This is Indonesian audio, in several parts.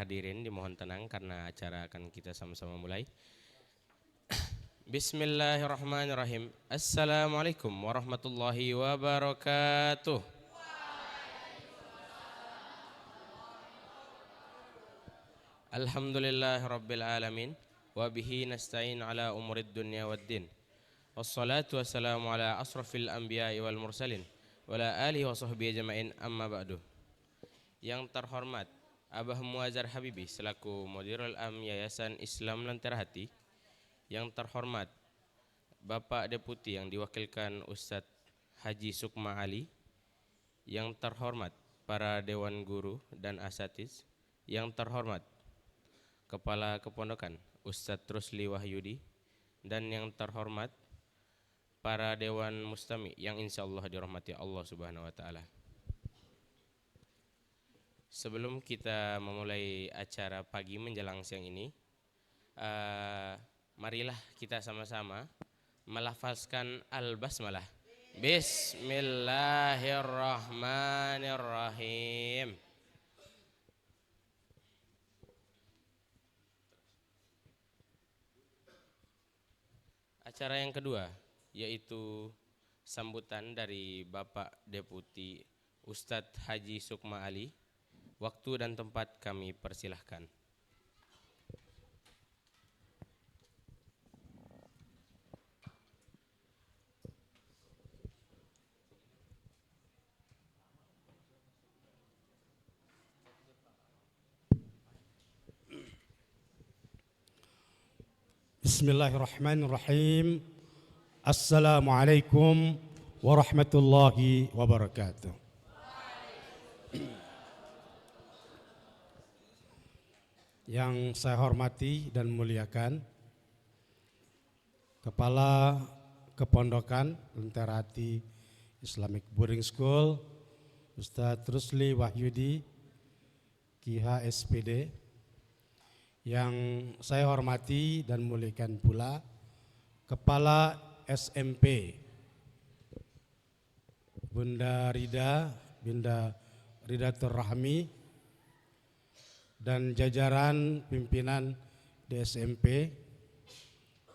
hadirin dimohon tenang karena acara akan kita sama-sama mulai. Bismillahirrahmanirrahim. Assalamualaikum warahmatullahi wabarakatuh. Alhamdulillahirabbil alamin wa bihi nasta'in ala umurid dunya waddin. Wassalatu wassalamu ala asrafil anbiya'i wal mursalin wa ala alihi wa sahbihi ajma'in, amma ba'du. Yang terhormat Abah Muazzar Habibi selaku Mudirul Am Yayasan Islam Lentera Hati. Yang terhormat Bapak Deputi yang diwakilkan Ustadz Haji Sukma Ali. Yang terhormat para Dewan Guru dan Asatiz. Yang terhormat Kepala Kepondokan Ustadz Rusli Wahyudi. Dan yang terhormat para Dewan Mustami yang insya Allah dirahmati Allah Subhanahu wa Ta'ala. Sebelum kita memulai acara pagi menjelang siang ini, marilah kita sama-sama melafazkan al-basmalah. Bismillahirrahmanirrahim. Acara yang kedua yaitu sambutan dari Bapak Deputi Ustadz Haji Sukma Ali. Waktu dan tempat kami persilahkan. Bismillahirrahmanirrahim. Assalamualaikum warahmatullahi wabarakatuh. Yang saya hormati dan muliakan Kepala Kepondokan Lentera Hati Islamic Boarding School Ustadz Rusli Wahyudi KH SPD. Yang saya hormati dan muliakan pula Kepala SMP Bunda Ridatul Rahmi dan jajaran pimpinan di SMP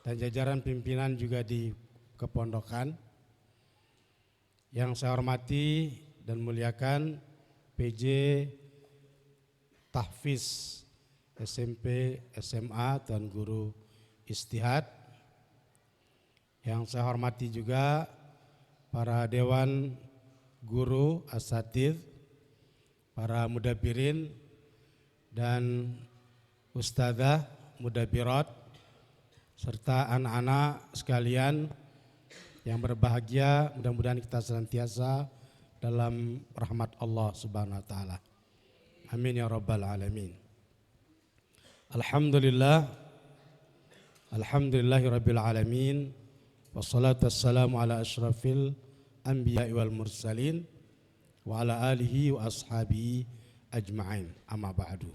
dan jajaran pimpinan juga di Kepondokan. Yang saya hormati dan muliakan PJ Tahfiz SMP SMA Tuan Guru Istihad. Yang saya hormati juga para Dewan Guru Asatidz, para mudabirin dan ustadzah mudabirat serta anak-anak sekalian yang berbahagia, mudah-mudahan kita senantiasa dalam rahmat Allah Subhanahu wa taala. Amin ya rabbal alamin. Alhamdulillahirabbil alamin. Wassalatu wassalamu ala asyrafil anbiya'i wal mursalin wa ala alihi wa ashabihi ajma'in, amma ba'du.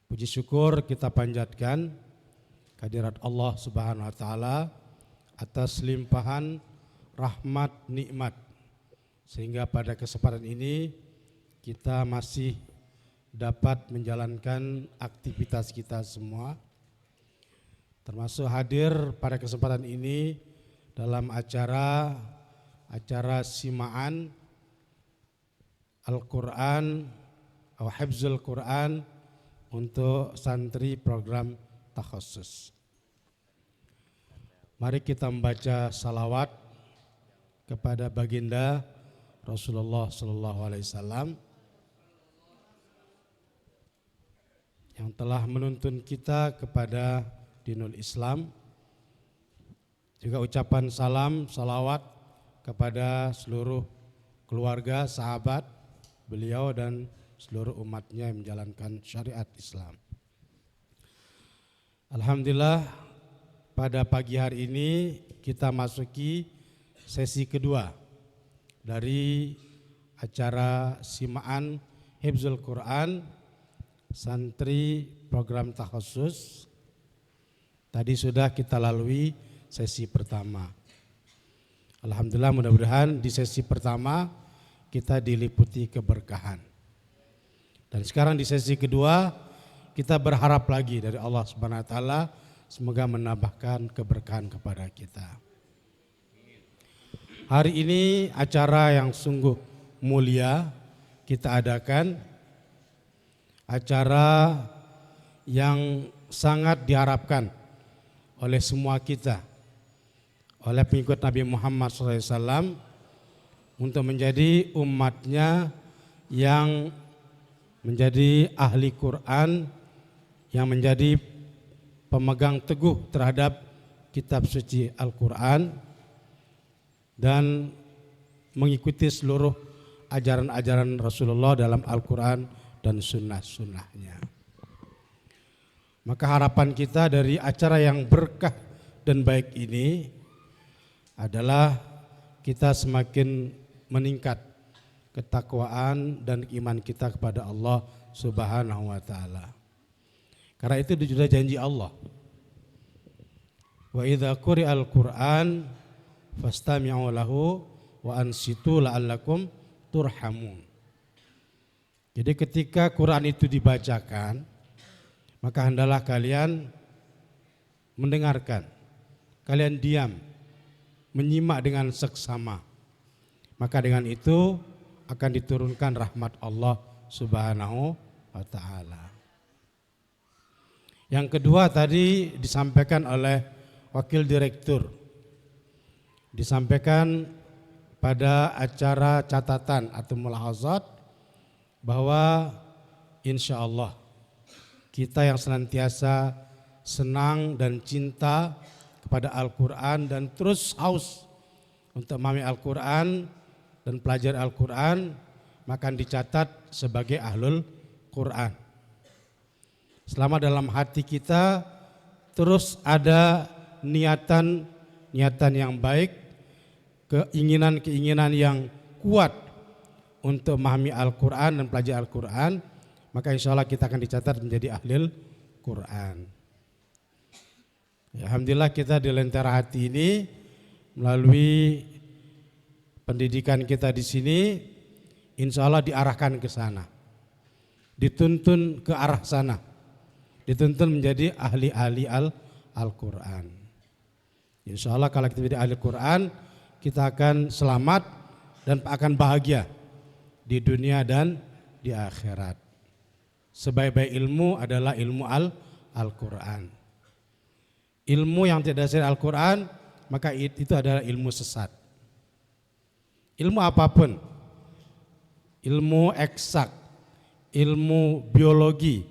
Puji syukur kita panjatkan kehadirat Allah Subhanahu wa taala atas limpahan rahmat nikmat sehingga pada kesempatan ini kita masih dapat menjalankan aktivitas kita semua, termasuk hadir pada kesempatan ini dalam acara simaan Al-Quran atau Hifzul Quran untuk santri program takhasus. Mari kita membaca salawat kepada baginda Rasulullah SAW yang telah menuntun kita kepada dinul Islam. Juga ucapan salam, salawat kepada seluruh keluarga, sahabat beliau dan seluruh umatnya yang menjalankan syariat Islam. Alhamdulillah, pada pagi hari ini kita masuki sesi kedua dari acara simaan Hifzul Quran santri program takhasus. Tadi sudah kita lalui sesi pertama. Alhamdulillah, mudah-mudahan di sesi pertama kita diliputi keberkahan. Dan sekarang di sesi kedua kita berharap lagi dari Allah Subhanahu wa taala semoga menambahkan keberkahan kepada kita. Hari ini acara yang sungguh mulia kita adakan, acara yang sangat diharapkan oleh semua kita, oleh pengikut Nabi Muhammad SAW untuk menjadi umatnya yang menjadi ahli Quran, yang menjadi pemegang teguh terhadap kitab suci Al-Quran dan mengikuti seluruh ajaran-ajaran Rasulullah dalam Al-Quran dan sunnah-sunnahnya. Maka harapan kita dari acara yang berkah dan baik ini adalah kita semakin meningkat ketakwaan dan iman kita kepada Allah Subhanahu wa taala. Karena itu sudah janji Allah. Wa idza quri'al Qur'an fastami'u lahu wa ansitu la'allakum turhamun. Jadi ketika Quran itu dibacakan, maka hendaklah kalian mendengarkan, kalian diam, menyimak dengan seksama. Maka dengan itu akan diturunkan rahmat Allah Subhanahu wa taala. Yang kedua tadi disampaikan oleh Wakil Direktur, disampaikan pada acara catatan atau mulahazat bahwa insya Allah kita yang senantiasa senang dan cinta kepada Al-Quran dan terus haus untuk memahami Al-Quran dan pelajari Al-Quran, maka dicatat sebagai ahlul Quran. Selama dalam hati kita terus ada niatan yang baik, keinginan yang kuat untuk memahami Al-Quran dan pelajari Al-Quran, maka insya Allah kita akan dicatat menjadi ahlul Quran. Ya, alhamdulillah kita di Lentera Hati ini melalui pendidikan kita di sini insya Allah diarahkan ke sana, dituntun ke arah sana, dituntun menjadi ahli-ahli Al-Quran. Insya Allah kalau kita menjadi ahli Quran, kita akan selamat dan akan bahagia di dunia dan di akhirat. Sebaik-baik ilmu adalah ilmu Al-Quran. Ilmu yang tidak dasar Al-Quran, maka itu adalah ilmu sesat. Ilmu apapun, ilmu eksak, ilmu biologi,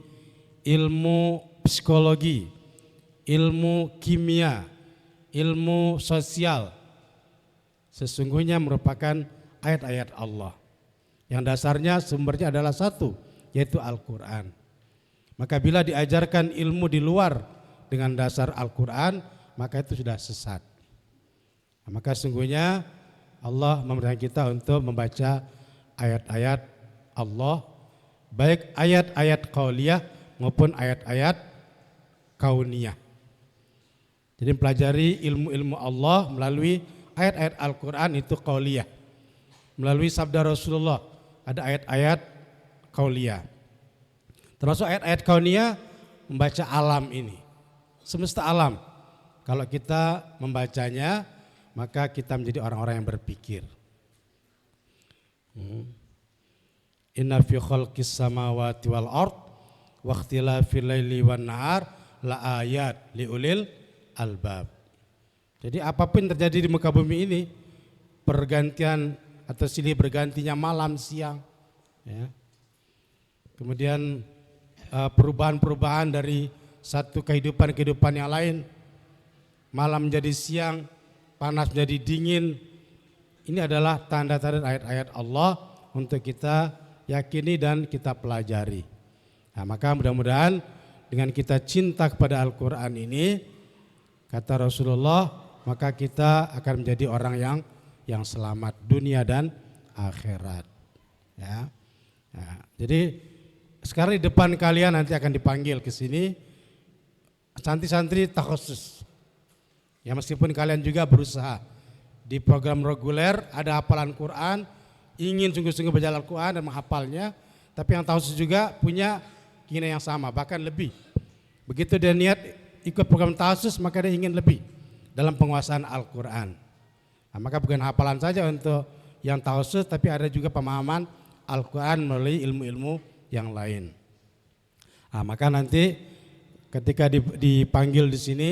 ilmu psikologi, ilmu kimia, ilmu sosial, sesungguhnya merupakan ayat-ayat Allah yang dasarnya sumbernya adalah satu, yaitu Al-Quran. Maka bila diajarkan ilmu di luar dengan dasar Al-Quran, maka itu sudah sesat. Maka sesungguhnya Allah memerintahkan kita untuk membaca ayat-ayat Allah, baik ayat-ayat qauliyah maupun ayat-ayat kauniyah. Jadi mempelajari ilmu-ilmu Allah melalui ayat-ayat Al-Quran itu qauliyah. Melalui sabda Rasulullah ada ayat-ayat qauliyah. Termasuk ayat-ayat kauniyah membaca alam ini, semesta alam. Kalau kita membacanya, maka kita menjadi orang-orang yang berpikir. Inna fi khalqis samawati wal ard wa ikhtilafil laili wan nahar la ayat liulil albab. Jadi apapun terjadi di muka bumi ini, pergantian atau silih bergantinya malam siang, ya. Kemudian perubahan-perubahan dari satu kehidupan yang lain, malam menjadi siang, panas menjadi dingin. Ini adalah tanda-tanda ayat-ayat Allah untuk kita yakini dan kita pelajari. Nah, maka mudah-mudahan dengan kita cinta kepada Al-Quran ini, kata Rasulullah, maka kita akan menjadi orang yang selamat dunia dan akhirat. Ya. Nah, jadi sekarang di depan kalian nanti akan dipanggil ke sini santri-santri takhusus. Ya, meskipun kalian juga berusaha di program reguler ada hafalan Quran, ingin sungguh-sungguh baca Al-Quran dan menghafalnya, tapi yang tahsis juga punya keinginan yang sama, bahkan lebih. Begitu dia niat ikut program tahsis, maka dia ingin lebih dalam penguasaan Al-Quran. Nah, maka bukan hafalan saja untuk yang tahsis, tapi ada juga pemahaman Al-Quran melalui ilmu-ilmu yang lain. Nah, maka nanti ketika dipanggil di sini,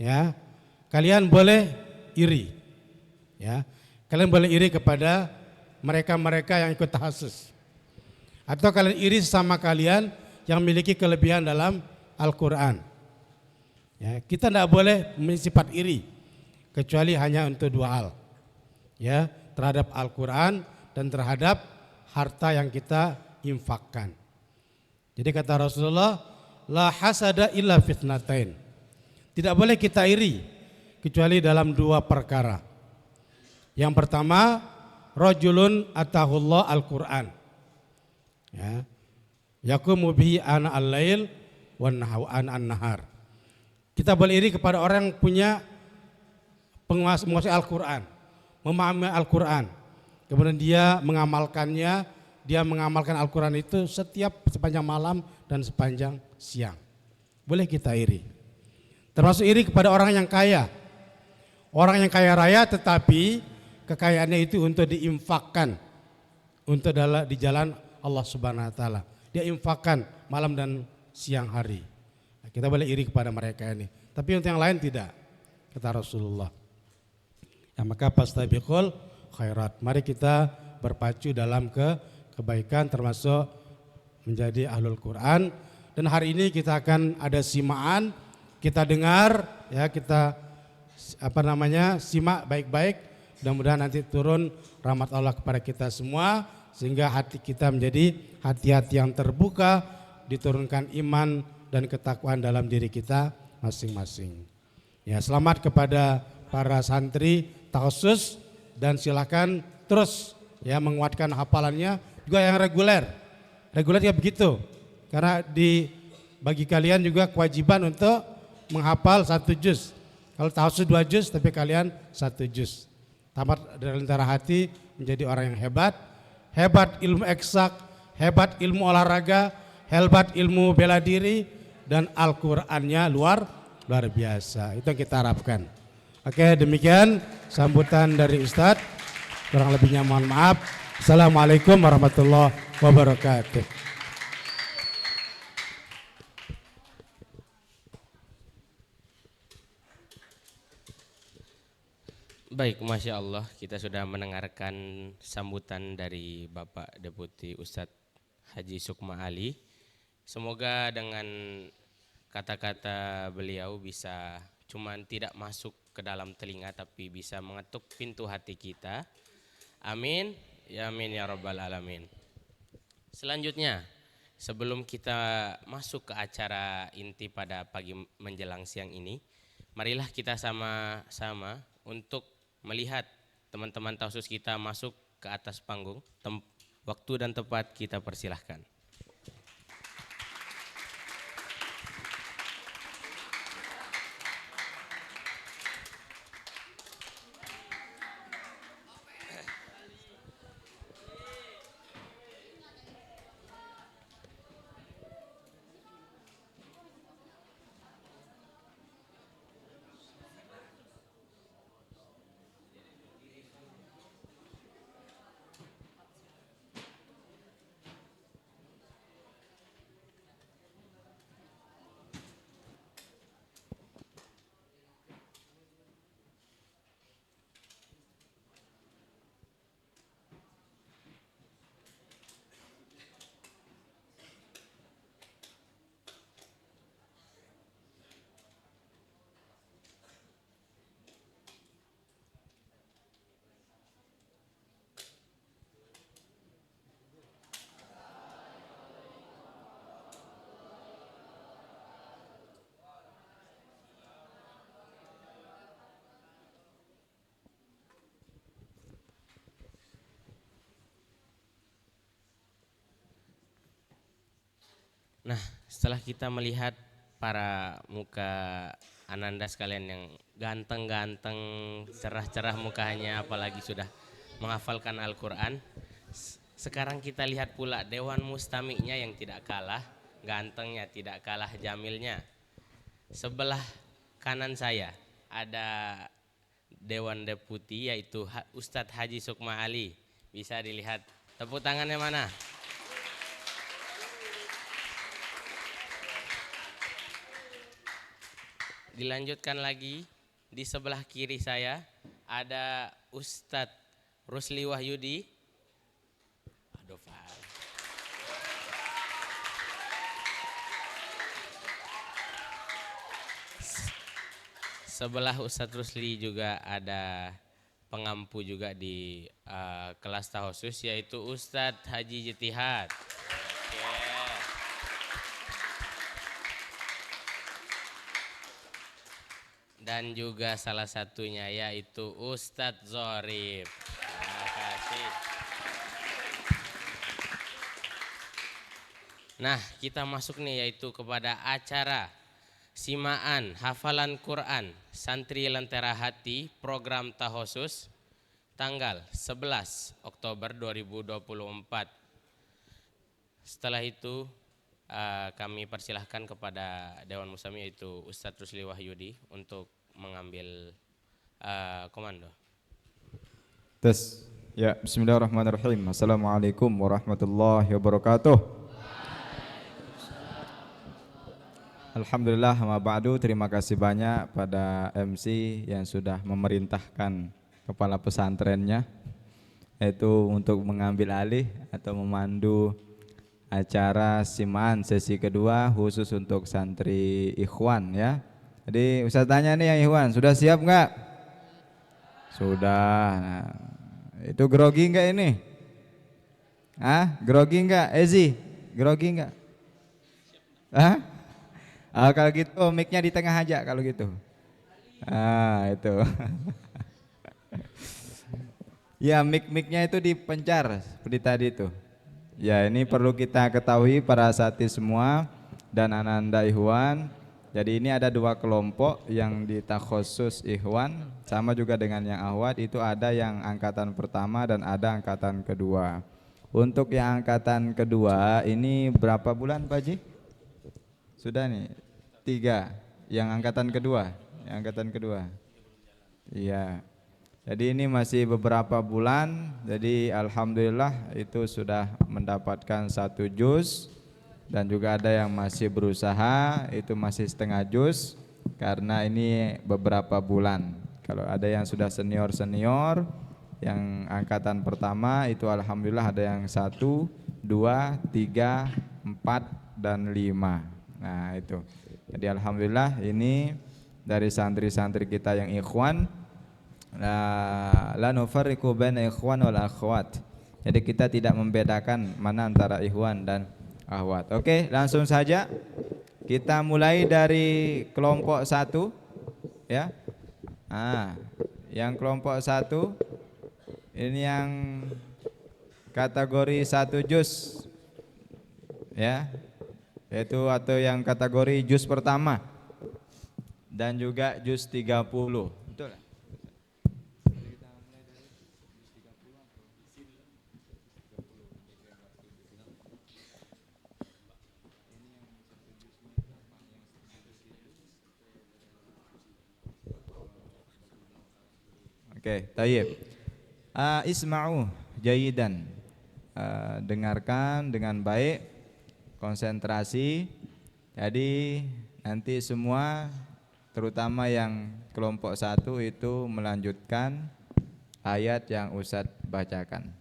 ya, kalian boleh iri, ya, kalian boleh iri kepada mereka-mereka yang ikut tahsis. Atau kalian iri sama kalian yang memiliki kelebihan dalam Al-Quran. Ya, kita tidak boleh bersifat iri kecuali hanya untuk dua hal, ya, terhadap Al-Quran dan terhadap harta yang kita infakkan. Jadi kata Rasulullah, la hasada illa fitnatain. Tidak boleh kita iri kecuali dalam dua perkara. Yang pertama, rajulun atahullah Al-Quran. Ya. Yaqumu bihi ana al-lail wan an-nahar. Kita boleh iri kepada orang yang punya menguasai Al-Quran, memahami Al-Quran. Kemudian dia mengamalkannya, dia mengamalkan Al-Quran itu sepanjang malam dan sepanjang siang. Boleh kita iri. Termasuk iri kepada orang yang kaya. Orang yang kaya raya tetapi kekayaannya itu untuk diinfakkan untuk di jalan Allah Subhanahu wa taala. Dia infakkan malam dan siang hari. Nah, kita boleh iri kepada mereka ini. Tapi untuk yang lain tidak. Kata Rasulullah. Ya, maka fastabiqul khairat. Mari kita berpacu dalam kebaikan termasuk menjadi ahlul Quran. Dan hari ini kita akan ada simaan, kita dengar, ya, kita simak baik-baik. Mudah-mudahan nanti turun rahmat Allah kepada kita semua sehingga hati kita menjadi hati-hati yang terbuka, diturunkan iman dan ketakwaan dalam diri kita masing-masing. Ya, selamat kepada para santri tahsis dan silakan terus, ya, menguatkan hafalannya, juga yang reguler. Reguler ya begitu. Karena bagi kalian juga kewajiban untuk menghafal 1 juz. Kalau tahsis 2 juz tapi kalian 1 juz. Tamat dari lentera hati menjadi orang yang hebat. Hebat ilmu eksak, hebat ilmu olahraga, hebat ilmu bela diri, dan Al-Qur'annya luar biasa. Itu yang kita harapkan. Oke, demikian sambutan dari Ustadz. Kurang lebihnya mohon maaf. Assalamualaikum warahmatullahi wabarakatuh. Baik, Masya Allah, kita sudah mendengarkan sambutan dari Bapak Deputi Ustadz Haji Sukma Ali. Semoga dengan kata-kata beliau bisa cuman tidak masuk ke dalam telinga tapi bisa mengetuk pintu hati kita. Amin, ya amin ya rabbal alamin. Selanjutnya, sebelum kita masuk ke acara inti pada pagi menjelang siang ini, marilah kita sama-sama untuk melihat teman-teman tahsis kita masuk ke atas panggung. Waktu dan tempat kita persilahkan. Nah, setelah kita melihat para muka ananda sekalian yang ganteng-ganteng, cerah-cerah mukanya, apalagi sudah menghafalkan Al-Quran, Sekarang kita lihat pula Dewan Mustamiknya yang tidak kalah gantengnya, tidak kalah jamilnya. Sebelah kanan saya ada Dewan Deputi yaitu Ustadz Haji Sukma Ali. Bisa dilihat, tepuk tangannya mana? Dilanjutkan lagi, di sebelah kiri saya ada Ustadz Rusli Wahyudi. Aduh, Pak. Sebelah Ustadz Rusli juga ada pengampu juga di kelas tahosus yaitu Ustadz Haji Jetihad. Yeah. Dan juga salah satunya yaitu Ustadz Zorib. Terima kasih. Nah, kita masuk nih yaitu kepada acara simaan hafalan Quran Santri Lentera Hati program tahosus tanggal 11 Oktober 2024. Setelah itu kami persilahkan kepada Dewan Musami yaitu Ustadz Rusli Wahyudi untuk mengambil komando. Tes. Ya, bismillahirrahmanirrahim. Assalamualaikum warahmatullahi wabarakatuh. Alhamdulillah, ma ba'du, terima kasih banyak pada MC yang sudah memerintahkan kepala pesantrennya yaitu untuk mengambil alih atau memandu acara simaan sesi kedua khusus untuk santri ikhwan ya. Jadi Ustaz tanya nih yang ikhwan, sudah siap enggak? Sudah. Nah, itu grogi enggak ini? Grogi enggak? Ezi, grogi enggak? Kalau gitu mic-nya di tengah aja kalau gitu. Itu. Ya, mic-nya itu dipencar seperti tadi itu. Ya, ini perlu kita ketahui para asati semua dan ananda ikhwan. Jadi ini ada dua kelompok yang di takhusus ikhwan, sama juga dengan yang ahwat, itu ada yang angkatan pertama dan ada angkatan kedua. Untuk yang angkatan kedua ini berapa bulan Pak Ji? Sudah nih 3. Yang angkatan kedua, Iya. Jadi ini masih beberapa bulan. Jadi alhamdulillah itu sudah mendapatkan 1 juz dan juga ada yang masih berusaha itu masih setengah juz karena ini beberapa bulan. Kalau ada yang sudah senior yang angkatan pertama itu alhamdulillah ada yang 1, 2, 3, 4 dan 5. Nah itu. Jadi alhamdulillah ini dari santri-santri kita yang ikhwan, la nufarriqu baina ikhwan wal akhwat. Jadi kita tidak membedakan mana antara ikhwan dan akhwat. Oke, langsung saja kita mulai dari kelompok 1 ya. Yang kelompok 1 ini yang kategori 1 juz ya. Yaitu atau yang kategori juz pertama dan juga juz 30. Betul. Oke, tayyib. Isma'u jayidan. Dengarkan dengan baik, konsentrasi. Jadi nanti semua terutama yang kelompok 1 itu melanjutkan ayat yang Ustadz bacakan.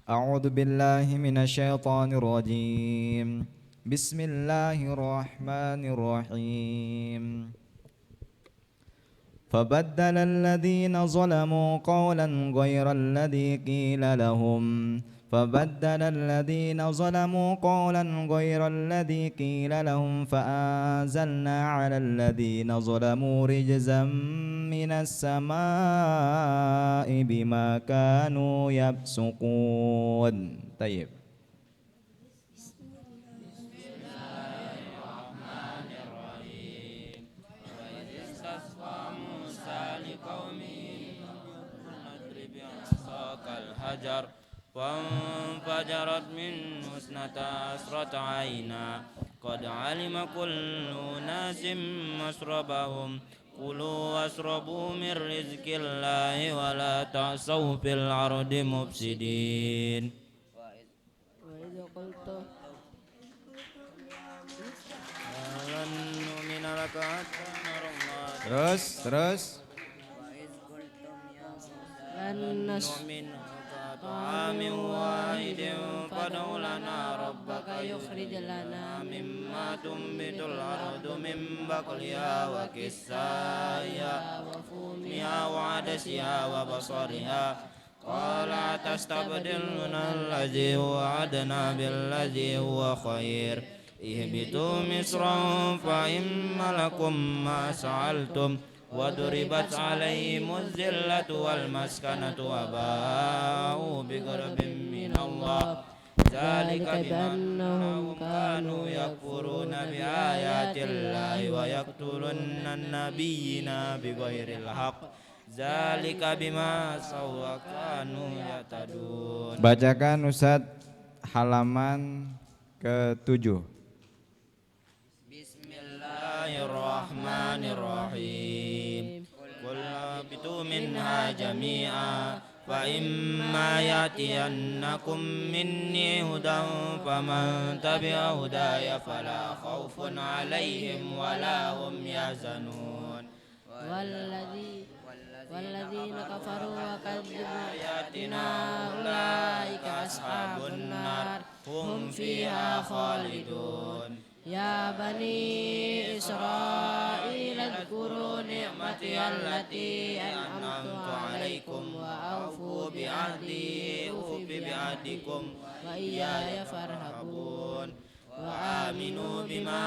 A'udzu billahi minasyaitonir rajim. Bismillahirrahmanirrahim. فبدل الذين ظلموا قولا غير الذي قيل لهم فبدل الذين ظلموا قولا غير الذي قيل لهم فأنزلنا على الذين ظلموا رجزا من السماء بما كانوا يفسقون. طيب. Hajar فانفجرت منه اثنتا عشرة عينا قد علم كل أناس مشربهم كلوا واشربوا من رزق الله ولا تعصوا في الأرض مفسدين. وإذ قلتم لن نؤمن لك حتى نرى الله. Terus. لن نؤمن طعام واحد فادع لنا ربك يخرج لنا مما تنبت الأرض من بقلها وكسائها وفومها وعدسها وبصرها قال تستبدلون الذي هو أدنى بالذي هو خير اهبطوا مصرا فإن لكم ما سألتم وضربت عليهم الذلة والمسكنة وباءوا بغضب من الله ذلك بأنهم كانوا يكفرون بآيات الله ويقتلون النبيين بغير الحق ذلك بما عصوا وكانوا يعتدون. Bacakan Ustadz halaman ke-7. Bismillahirrahmanirrahim. Qul habitu minha jami'a fa imma ya'tiyannakum minni hudan faman tabi'a hudaya fala khaufun 'alaihim wala hum yahzanun. Walladzina kafaru wa kadzdzabu ayatina ulaika ashabun nar hum fiha khalidun. Ya bani Israil adhkuru ni'mati allati an'amtu 'alaikum wa awfu bi'ahdi ufi bi'ahdikum wa iyaya farhabun wa aminu bima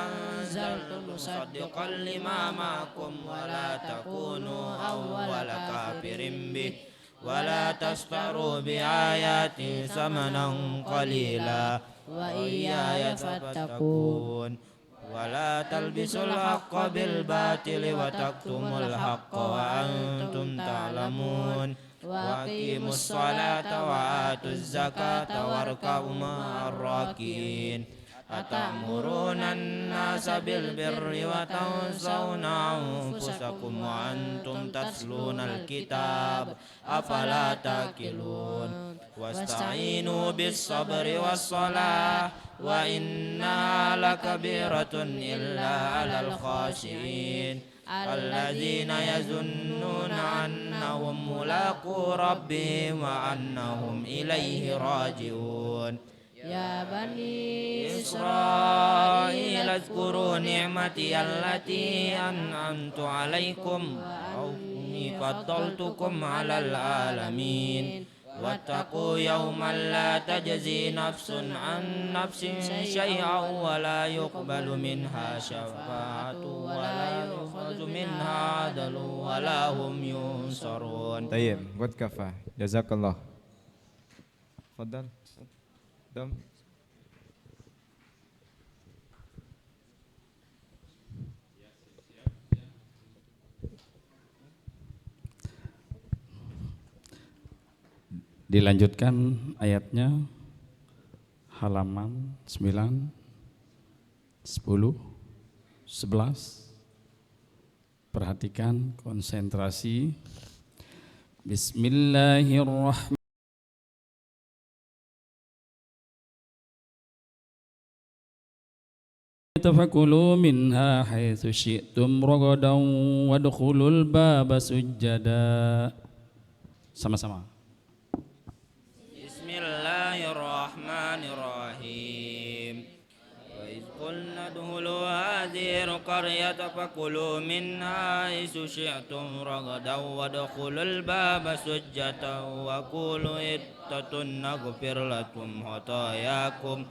anzaltu musaddiqan lima ma'akum wa la takunu awwala kafirin bih wa la tashtaru bi ayati samanan qalila wa iyaya fattaqun wa la talbisul haqqa bil batili wa taktumul haqqa wa antum ta'lamun wa aqimus salata wa atuz zakata warka'u ma'ar rakiin atamuruna an-nasa bil birri wa tansawna anfusakum wa antum tatlunal kitab afala taqilun wasta'inu bis sabri was salah wa inna lakabiratun illa 'alal khashiin alladzina yazunnuna annahum mulaqu rabbihim wa annahum ilaihi raji'un. Ya bani Israil azkuru ni'mati allati an'amtu 'alaikum wa anni faddaltukum 'alal alamin wattaqu yawman la tajzi nafsun an nafsin syai'an wa la yuqbalu minha syafa'atu wa la yukhadhu minha 'adlun wa la hum yunsarun. Tayyib, buat kafah. Jazakallah. Fadal. Dom. Dilanjutkan ayatnya halaman 9, 10, 11. Perhatikan konsentrasi. Bismillahirrahmanirrahim. فكلوا منها حيث شئتم رغدا وادخلوا الباب سجدا. Sama-sama. Bismillahirrahmanirrahim. Wa idh qulna udkhulu hadhihi al-qaryata fakulu minha haythu syi'tum ragadan wadkhulul baba sujjatan wa qulu ittatun naghfir lakum khatayakum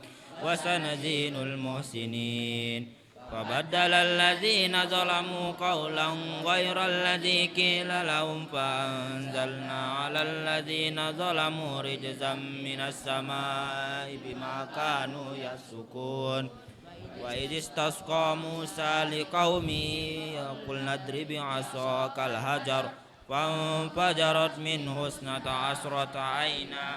wa sanazidul muhsinin. فبدل الذين ظلموا قولا غير الذي قيل لهم فأنزلنا على الذين ظلموا رجزا من السماء بما كانوا يفسقون. وإذ استسقى موسى لقومه قلنا اضرب بعصاك الحجر فانفجرت منه 12 عينا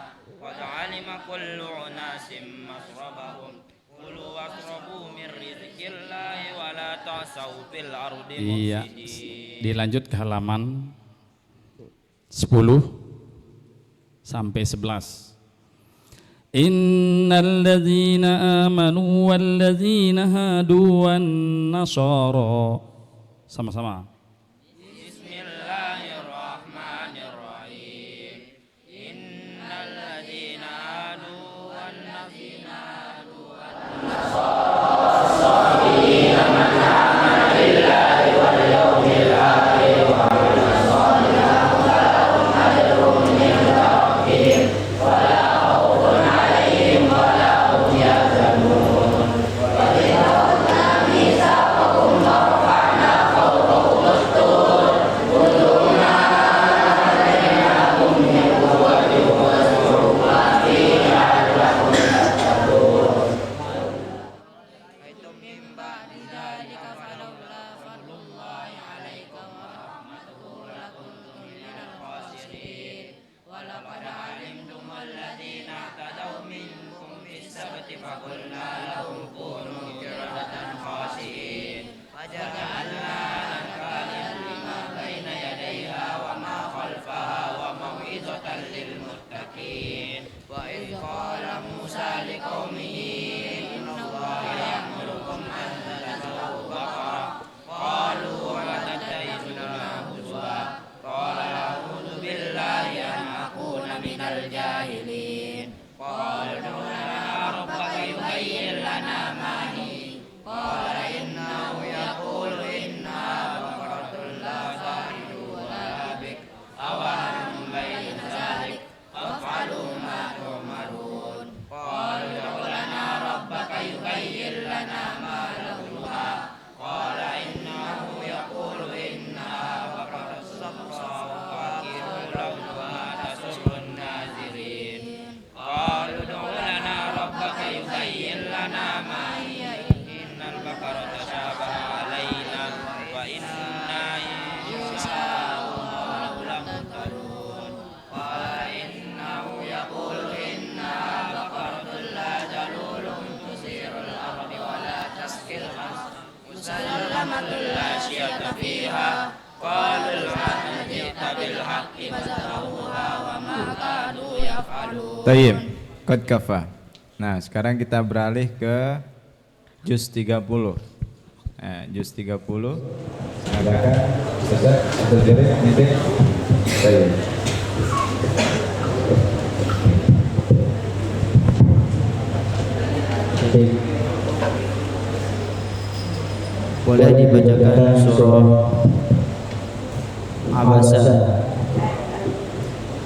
قد علم كل أناس مشربهم كلوا واشربوا من رزق الله ولا تعثوا في الأرض Iya. مفسدين. Dilanjut ke halaman 10 sampai 11. Innal ladzina amanu wal ladzina hadu wan nasara. Sama-sama. Bismillahirrahmanirrahim. Innal ladzina adu wan ladzina adu wan Tayyib, qad kafa. Nah, sekarang kita beralih ke juz 30. Nah, juz 30. Silakan Ustaz Abdul Jalil nitik. Tayyib. Boleh dibacakan surah Abasa.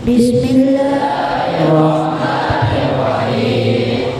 Bismillahirrahmanirrahim.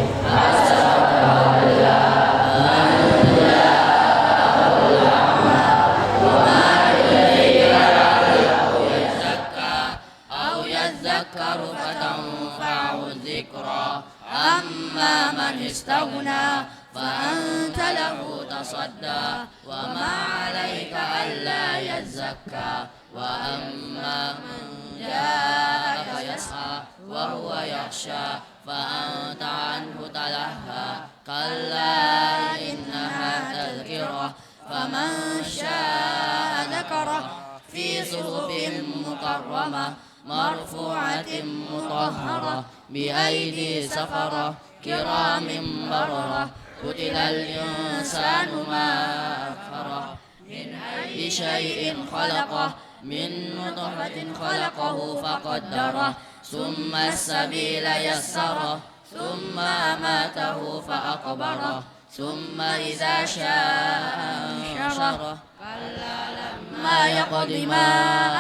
يذكر فتنفعه الذكرى أما من استغنى فأنت له تصدى وما عليك ألا يزكى وأما من جاءك يسعى وهو يخشى فأنت عنه تلهى كلا إنها تذكرة فمن شاء ذكره في صحف مكرمة مرفوعة مطهرة بأيدي سفرة كرام بررة قتل الإنسان ما أكفره من أي شيء خلقه من نطفة خلقه فقدره ثم السبيل يسره ثم أماته فأقبره ثم إذا شاء أنشره كلا لما يقض ما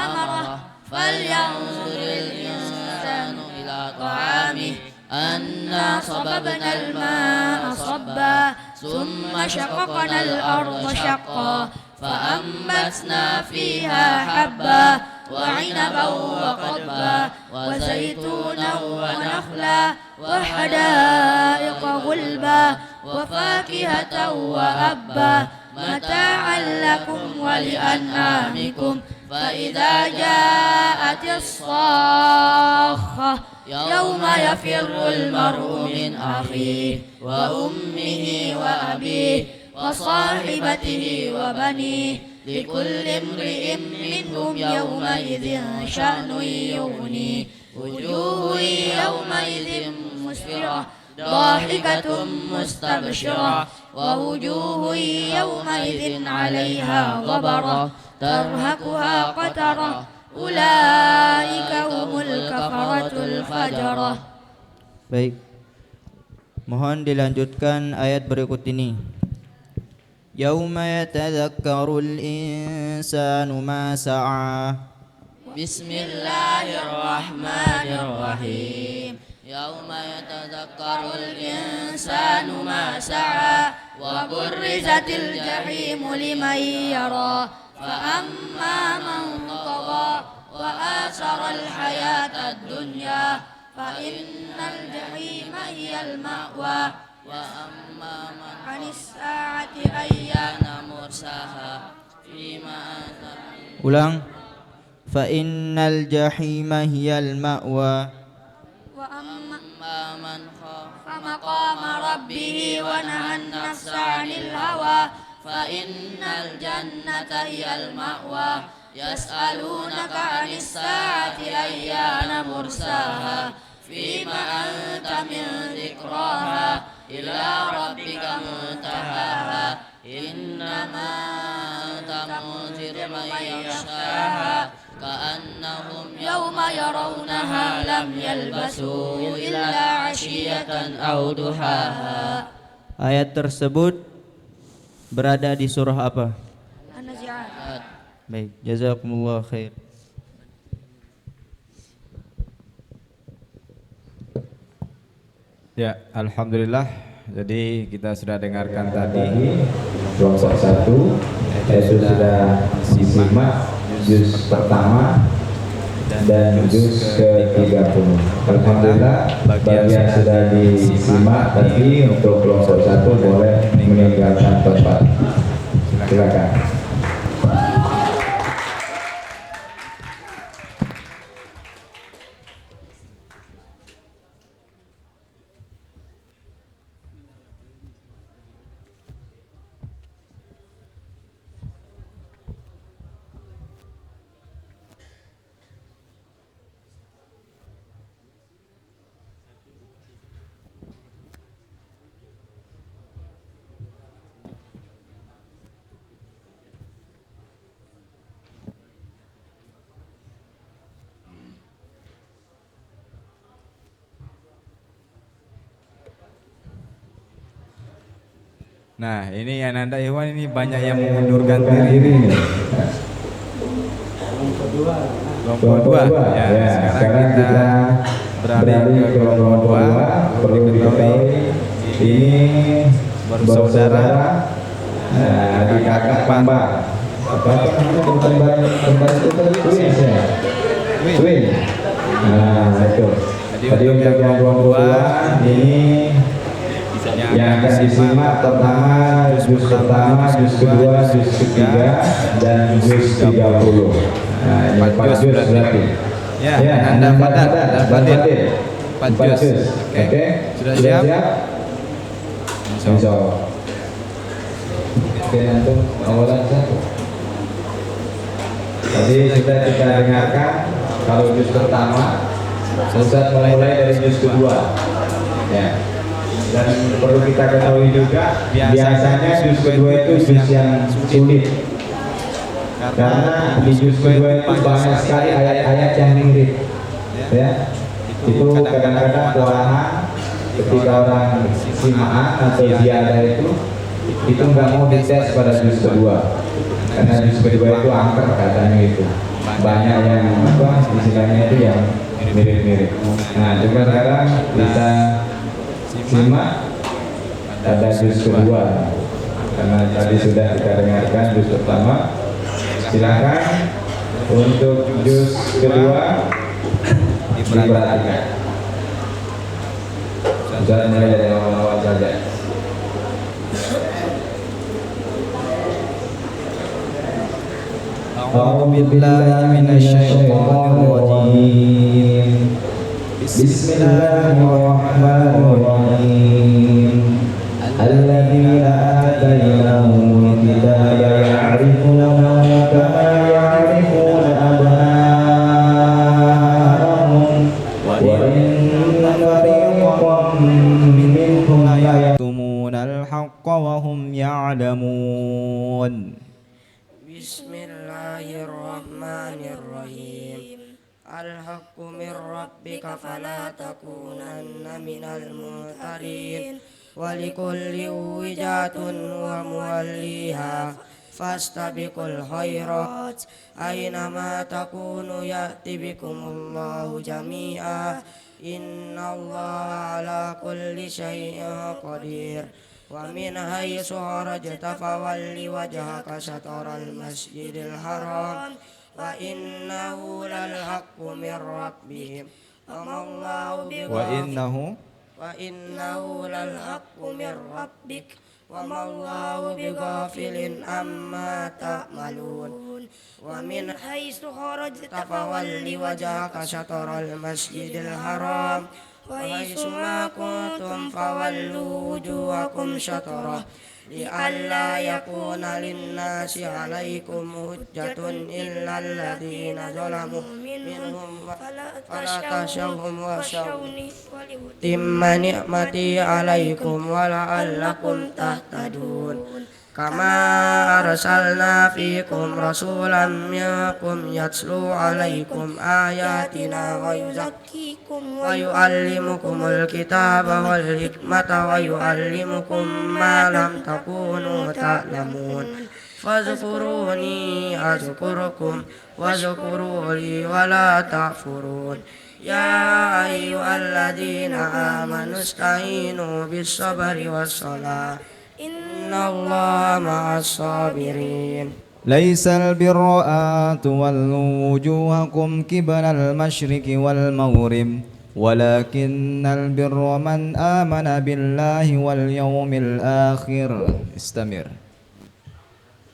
أمره فلينظر الإنسان إلى طعامه أنا صببنا الماء صبا ثم شققنا الأرض شقا فأنبتنا فيها حبا وعنبا وقضبا وزيتونا ونخلا وحدائق غلبا وفاكهة وأبا متاعا لكم ولأنعامكم فإذا جاءت الصاخة يوم يفر المرء من أخيه وأمه وأبيه وصاحبته وبنيه لكل امرئ منهم يومئذ شأن يغنيه وجوه يومئذ مسفرة ضاحكة مستبشرة ووجوه يومئذ عليها غبرة ترهقها قترة أولئك هم الكفرة الفجرة. Baik, mohon dilanjutkan ayat berikut ini. Yauma yatadzakkarul insanu ma sa'a. Bismillahirrahmanirrahim. Yauma yatadzakkarul insanu ma sa'a wa burrizatil jahimu liman yara fa amma man tagha wa asaral hayatad dunya fa innal jahima hiyal ma'wa wa amma man 'anis sa'ati ayyana mursaha fima anta. Ulang. Fa innal jahima hiyal ma'wa Wa amma man khafa maqama rabbih wa nahan nafsa 'anil hawa fa innal jannata hiyal ma'wa yas'alunaka 'anis sa'ati ayyana mursaha fima anta min dzikraha ila rabbika muntahaha innama anta munziru man yakhshaha ka'annahum yawma yarawnaha lam yalbasu illa 'ashiyatan aw duhaha. Ayat tersebut berada di surah apa? An-Nazi'at. Baik, jazakumullah khair. Ya, alhamdulillah. Jadi kita sudah dengarkan tadi kelompok 1 itu sudah disimak juz pertama dan juz ke-30. Alhamdulillah bagian sudah disimak, tapi untuk kelompok 1 boleh meninggalkan tempat. Silakan. Nah, ini Ananda Iwan ini banyak yang mengundurkan diri ini. Kelompok 2. Ya, sekarang kita beralih ke kelompok 2. Perlu diketahui ini bersaudara, adik kakak kembar. Apa namanya kembar itu tadi? Twins ya. Twin. Nah, itu. Tadi untuk kelompok 2 ini yang akan disimak pertama, juz pertama, juz kedua, juz ketiga, dan juz 30. Nah, ini 4 juz berarti. Ya, Anda Fadad dan Fadil. 4 juz. Oke. Sudah siap? Insya Allah. Oke, antum awalan satu. Tadi sudah kita dengarkan kalau juz pertama, Ustaz mulai dari juz kedua. Ya. Dan perlu kita ketahui juga biasanya juz kedua itu juz yang sulit karena di juz kedua itu banyak sekali ayat-ayat yang mirip ya. Itu kadang-kadang kewarangan ketika orang simaan atau ziarah itu nggak mau dites pada juz kedua karena juz kedua itu angker katanya, itu banyak yang apa istilahnya itu yang mirip-mirip. Nah, coba sekarang kita simak pada juz kedua karena tadi sudah kita dengarkan juz pertama. Silakan untuk juz kedua diperhatikan. Sudah mulai dari awal-awal saja. أعوذ بالله من الشيطان الرجيم بسم الله الرحمن الرحيم الذين آتيناهم الكتاب يعرفونه كما يعرفون أبناءهم وإن فريقا منهم ليكتمون الحق وهم يعلمون بسم الله الرحمن الرحيم الحق من ربك فلا تكونن من الممترين ولكل وجهة وموليها فاستبقوا الخيرات أينما تكونوا يأتي بكم الله جميعا إن الله على كل شيء قدير ومن حيث خرجت فول وجهك شطر المسجد الحرام وإنه للحق من ربهم وما الله وإنه للحق من ربك وما الله بغافل عما تعملون ومن حيث خرجت فول وجهك شطر المسجد الحرام وحيث ما كنتم فولوا وجوهكم شطره لئلا يكون للناس عليكم حجة إلا الذين ظلموا منهم فلا تخشوهم واخشوني ولأتم نعمتي عليكم ولعلكم تهتدون كما أرسلنا فيكم رسولا منكم يتلو عليكم آياتنا ويزكيكم ويعلمكم الكتاب والحكمة ويعلمكم ما لم تكونوا تعلمون فاذكروني أذكركم واذكروا لي ولا تكفرون يا أيها الذين آمنوا استعينوا بالصبر والصلاة إن الله مع الصابرين ليس البر أن تولوا وجوهكم قبل المشرق والمغرب ولكن البر من آمن بالله واليوم الآخر استمر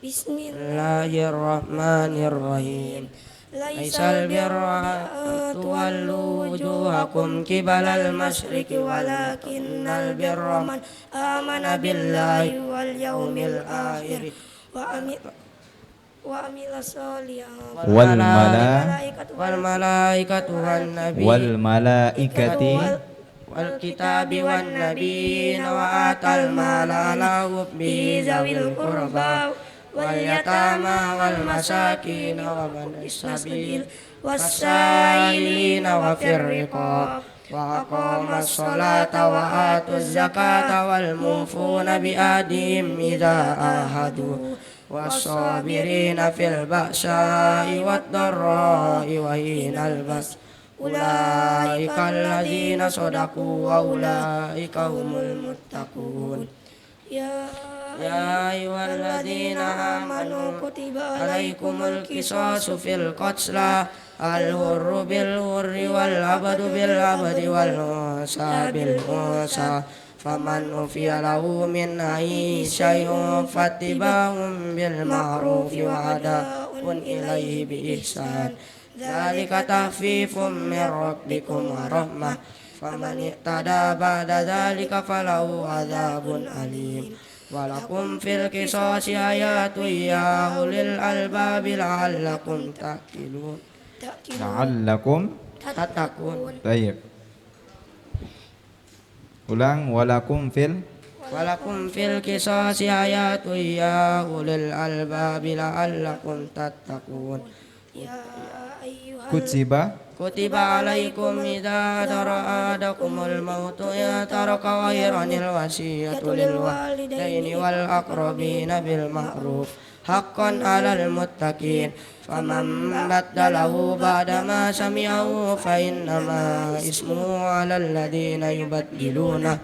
بسم الله الرحمن الرحيم ليس البر أن تولوا وجوهكم قبل المشرق ولكن البر من آمن بالله واليوم الآخر وعمل صالحا والملائكة والكتاب والنبيين وآتى المال على حبه ذوي القربى واليتامى والمساكين ومن السبيل والسائلين وفي الرقاب وأقام الصلاة وآتوا الزكاة والموفون بأهدهم إذا عاهدوا والصابرين في البأساء والضراء وحين البأس أولئك الذين صدقوا وأولئك هم المتقون يا أيها الذين آمنوا كتب عليكم القصاص في القتلى الحر بالحر والعبد بالعبد والأنثى بالأنثى فمن عفي له من أخيه شيء فاتباع بالمعروف وأداء إليه بإحسان ذلك تخفيف من ربكم ورحمة فمن اعتدى بعد ذلك فله عذاب أليم ولكم في القصاص آيات يا أولي الألباب لعلكم تأكلون تتقون طيب ulang walakum fil qisasi ayatun ya ulil albabi la'allakum tattaqun kutiba alaikum idza dara'adakumul mautu ya taraka khairanil wasiyatu lil walidaini wal aqrabina bil ma'ruf haqqan 'alal muttaqin faman baddalahu ba'da ma sami'ahu fa innama ismuhu 'alal ladzina yubaddiluna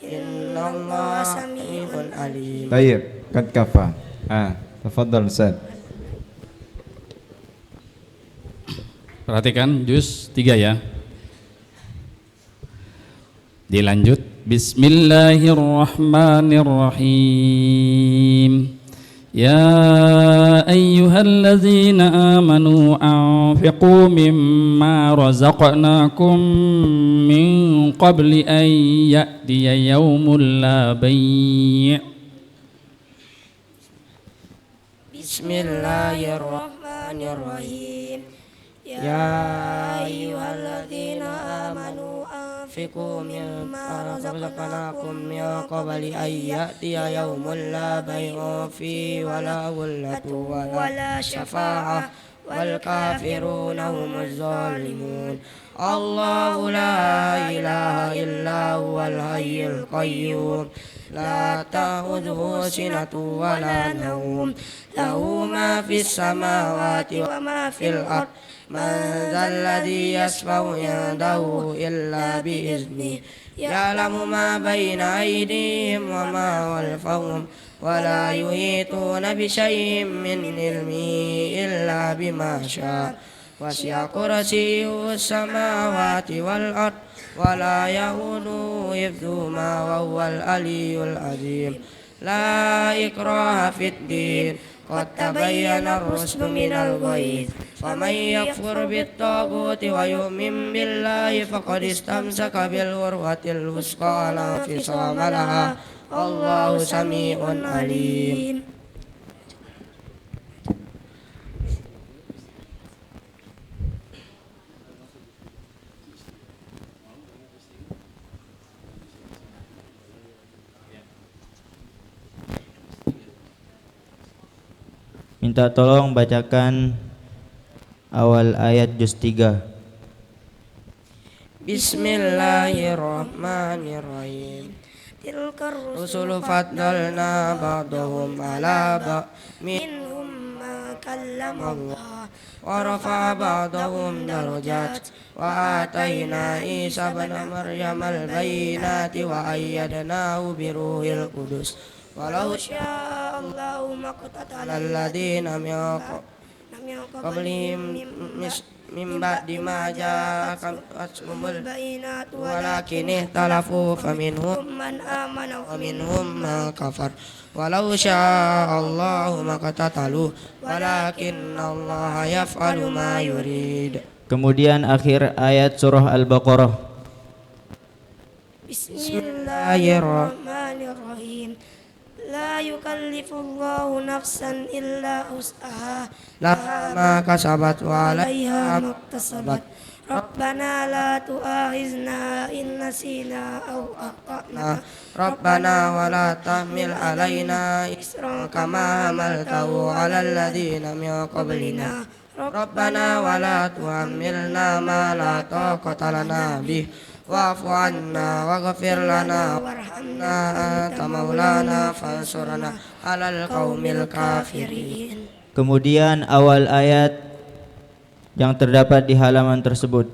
innallaha sami'un 'alim. Baik, qad kafa. Tafadhal Ustaz. Perhatikan juz 3 ya. Dilanjut. Bismillahirrahmanirrahim. يا أيها الذين آمنوا أنفقوا مما رزقناكم من قبل أن يأتي يوم لا بيع. Bismillahirrahmanirrahim. Ya ayyuhalladzina amanu anfiqu mimma razaqnakum min qabli an ya'tiya yawmun la bay'un fihi wala ghullatun wala syafa'ah wal kafiruna humuz zalimun. Allahu la ilaha illa huwal hayyul qayyum la ta'khudhuhu sinatun wala nawm lahu ma fis samawati wa ma fil ard man dzalladzi yashfa'u 'indahu illa bi'idznihi ya'lamu ma baina aydihim wa ma khalfahum wa la yuhituna bi syai'in min ilmihi illa bima syaa wasi'a kursiyyuhu samawati wal ard wa la yahuduhu hifdhuhuma wa huwal aliyyul azim. La ikraha fid din qad tabayyana ar-rushdu minal ghayy faman yakfur bit-taghuti wa yu'min billahi faqad istamsaka bil urwatil wuthqa la infisama laha Allahu sami'un alim. Minta tolong bacakan awal ayat juz 3. Bismillahirrahmanirrahim. Tilkar rusulu faddalna ba'dahum ala ba'd minhum ma kallama Allah wa rafa'a ba'dahum darajat wa atayna Isa ibn Maryam al-bayyinati wa ayyadnahu bi ruhil qudus. Walau sya'allahu maqtatala alladziina min qablihim min ba'di ma ja'ahumul bayyinatu walakin ikhtalafu faminhum man amana wa minhum man kafar. Walau sya'allahu maqtatalu walakinnallaha yaf'alu ma yurid. Kemudian akhir ayat surah Al-Baqarah. Bismillahirrahmanirrahim. La yukallifullahu nafsan illa wus'aha laha ma kasabat wa 'alaiha maktasabat. Rabbana la tu'akhizna in nasina aw akhtana. Rabbana wa la tahmil 'alaina isran kama hamaltahu 'alal ladzina min qablina. Rabbana wa la tuhammilna ma la taqata lana bih wa'fu 'anna waghfir lana warhamna anta maulana fansurna 'alal qaumil kafirin. Kemudian awal ayat yang terdapat di halaman tersebut.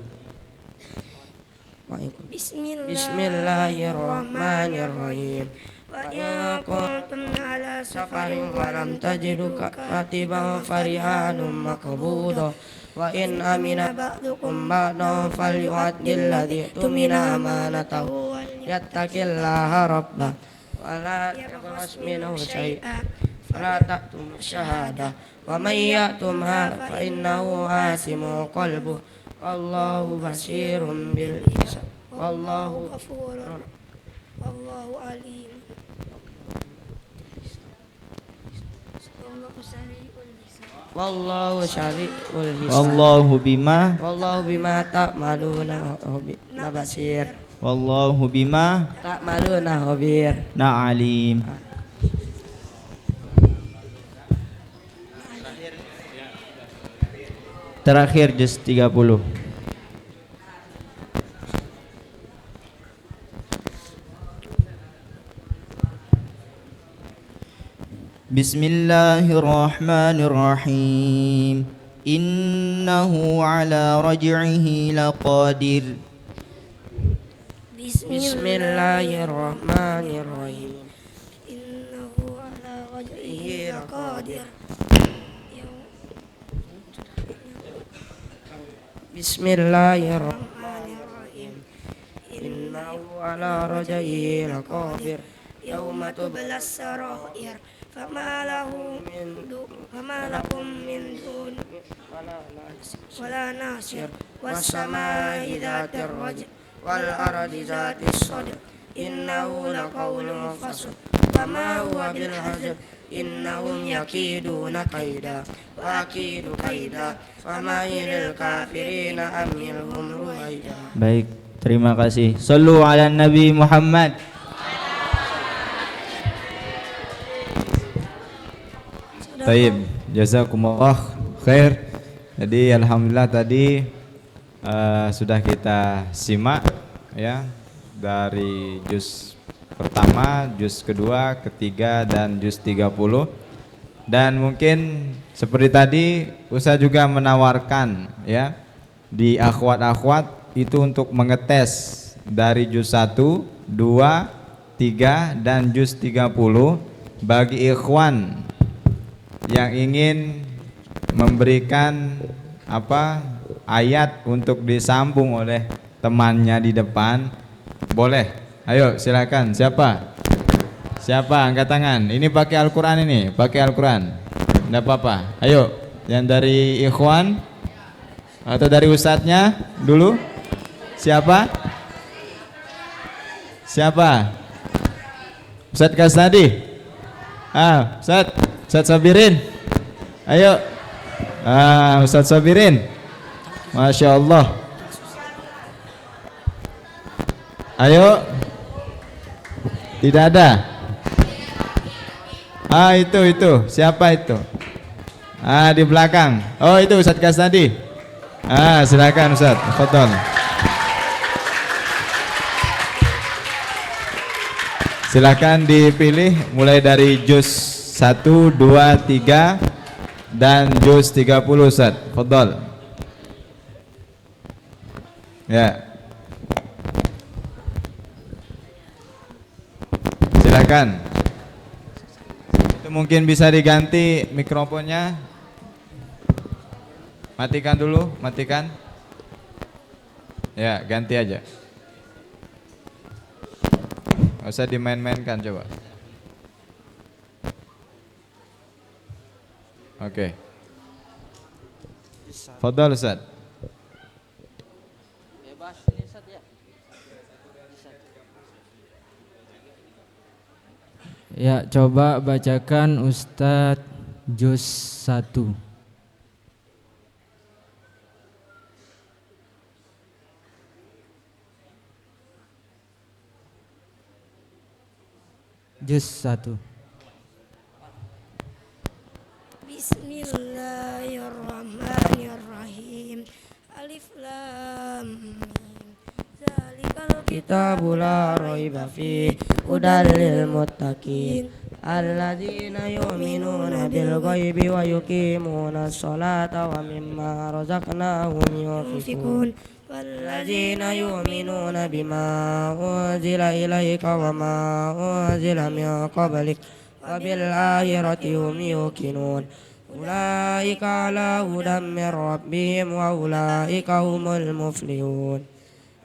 Bismillahirrahmanirrahim. Wa in kuntum ala safarin wa lam tajidu katiban farihanun maqbudah wa in amina ba'dukum ba'dan falyu'addil ladzi tumina amanatahu yattaqillaha rabbah wa la yabkhas minhu syai'an wa la ta'tum syahadah wa may ya'tumha fa innahu asimu qalbuh wallahu basirun bil ihsan wallahu ghafurur wallahu alim. Wallahu syari'ul hisab. Wallahu bima ta'maluna basir. Wallahu bima ta'maluna khabir. na'alim. Terakhir juz 30. Bismillahirrahmanirrahim. Innahu ala raj'ihi laqadir. Bismillahirrahmanirrahim. Innahu ala raj'ihi laqadir. Bismillahirrahmanirrahim. Innahu ala raj'ihi laqadir. يوم تبلى السرائر فما لكم من دون ولا ناصر والسماء ذات الرجع والأرض ذات الصدع إنه لقول فصل وما هو بالهزل إنهم يكيدون كيدا وأكيد كيدا فمهل الكافرين أمهلهم رويدا. Baik, terima kasih. Sallu ala Nabi Muhammad. Taib, jazakumullah khair. Jadi alhamdulillah tadi sudah kita simak ya dari juz pertama, juz kedua, ketiga dan juz 30. Dan mungkin seperti tadi Ustaz juga menawarkan ya di akhwat-akhwat itu untuk mengetes dari juz 1, 2, 3 dan juz 30 bagi ikhwan yang ingin memberikan ayat untuk disambung oleh temannya di depan. Boleh, ayo silakan. Siapa angkat tangan? Ini pakai Al-Quran, ini pakai Al-Quran, enggak apa-apa. Ayo, yang dari ikhwan atau dari ustadznya dulu. Siapa? Ustadz Kasnadi. Ustadz Sabirin. Ayo. Ustadz Sabirin. Masya Allah. Ayo. Tidak ada. Itu. Siapa itu? Di belakang. Oh, itu Ustadz Kasnadi. Silakan Ustadz. Fadhol. Silakan dipilih mulai dari juz 1, 2, 3 dan juz 30 Ustaz. Fadhol. Ya. Silakan. Itu mungkin bisa diganti mikrofonnya. Matikan dulu, matikan. Ya, ganti aja. Nggak usah dimain-mainkan coba. Oke. Fadhal Ustaz. Bebas ini Ustaz ya. Ya, coba bacakan Ustaz juz 1. Juz 1. Bismillahirrahmanirrahim. Alif lam mim. Zalikal kitabu la raiba fihi hudal lil muttaqin alladzina yu'minuna bil ghaibi wa yuqimuna sholata wa mimma razaqnahum yunfiqun والذين يؤمنون بما أنزل إليك وما أنزل من قبلك وبالآخرة هم يوقنون أولئك على هدى من ربهم وأولئك هم المفلحون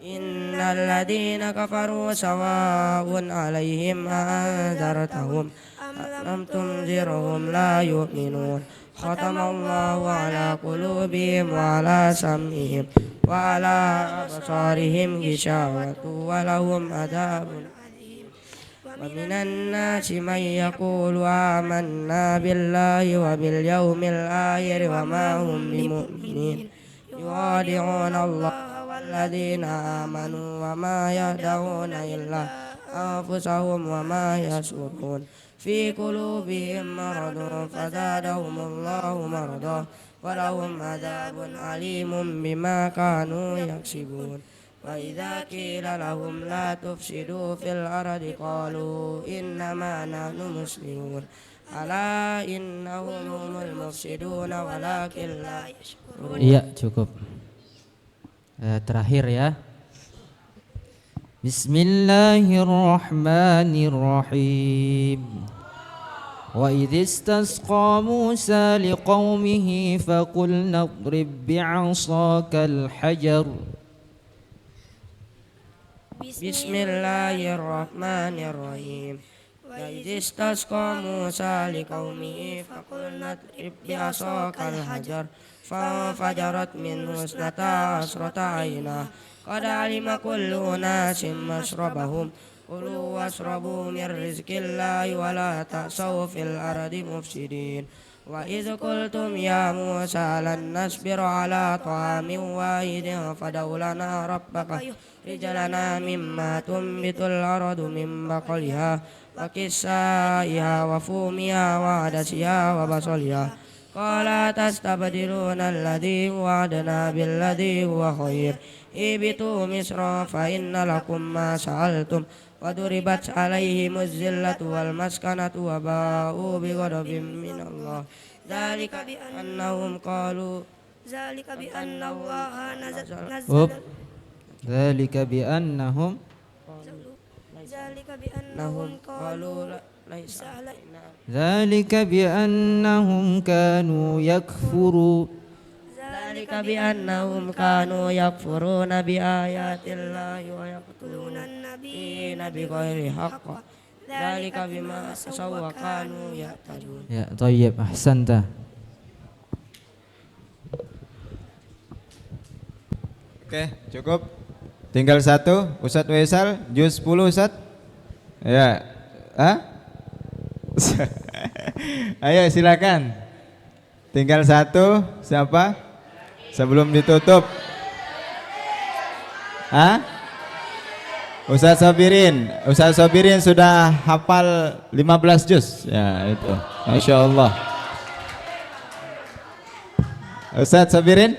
إن الذين كفروا سواء عليهم أأنذرتهم أم لم تنذرهم لا يؤمنون ختم الله على قلوبهم وعلى سمعهم وعلى أبصارهم غشاوة ولهم عذاب عظيم ومن الناس من يقول آمنا بالله وباليوم الآخر وما هم بمؤمنين يخادعون الله والذين آمنوا وما يخدعون إلا أنفسهم وما يشعرون في قلوبهم مرض فزادهم الله مرضا ولهم عذاب أليم بما كانوا يكسبون وإذا قيل لهم لا تفسدوا في الأرض قالوا إنما نحن مسلمون ألا إنهم هم المفسدون ولكن لا يشكرون. Iya, cukup. Terakhir ya. Bismillahirrahmanirrahim. وإذ استسقى موسى لقومه فقلنا اضرب بعصاك الحجر. بسم الله الرحمن الرحيم. وإذ استسقى موسى لقومه فقلنا اضرب بعصاك الحجر فانفجرت منه 12 عينا قد علم كل أناس مشربهم كلوا واشربوا من رزق الله ولا تعثوا في الأرض مفسدين وإذ قلتم يا موسى لن نصبر على طعام واحد فادع لنا ربك يخرج لنا مما تنبت الأرض من بقلها وكسائها وفومها وعدسها وبصلها قال تستبدلون الذي هو أدنى بالذي هو خير اهبطوا مصر فإن لكم ما سألتم وضربت عليهم الذلة والمسكنة وباءوا بغضب من الله ذلك بأنهم قالوا ذلك بأن الله نزل ذلك بأنهم ذلك بأنهم قالوا ليس علينا ذلك بأنهم كانوا يكفرون ذلك بأنهم كانوا يكفرون بآيات الله ويقتلون النبيين بغير حق ذلك بما عصوا وكانوا يعتدون. Ya, طيب ahsanta. Oke, cukup. Tinggal satu, Ustadz Waisal, juz 10 Ustadz. Ya, ayo silakan. Tinggal satu, siapa? Sebelum ditutup. Ustadz Sobirin sudah hafal 15 juz. Ya itu, Masya Allah. Ustadz Sobirin?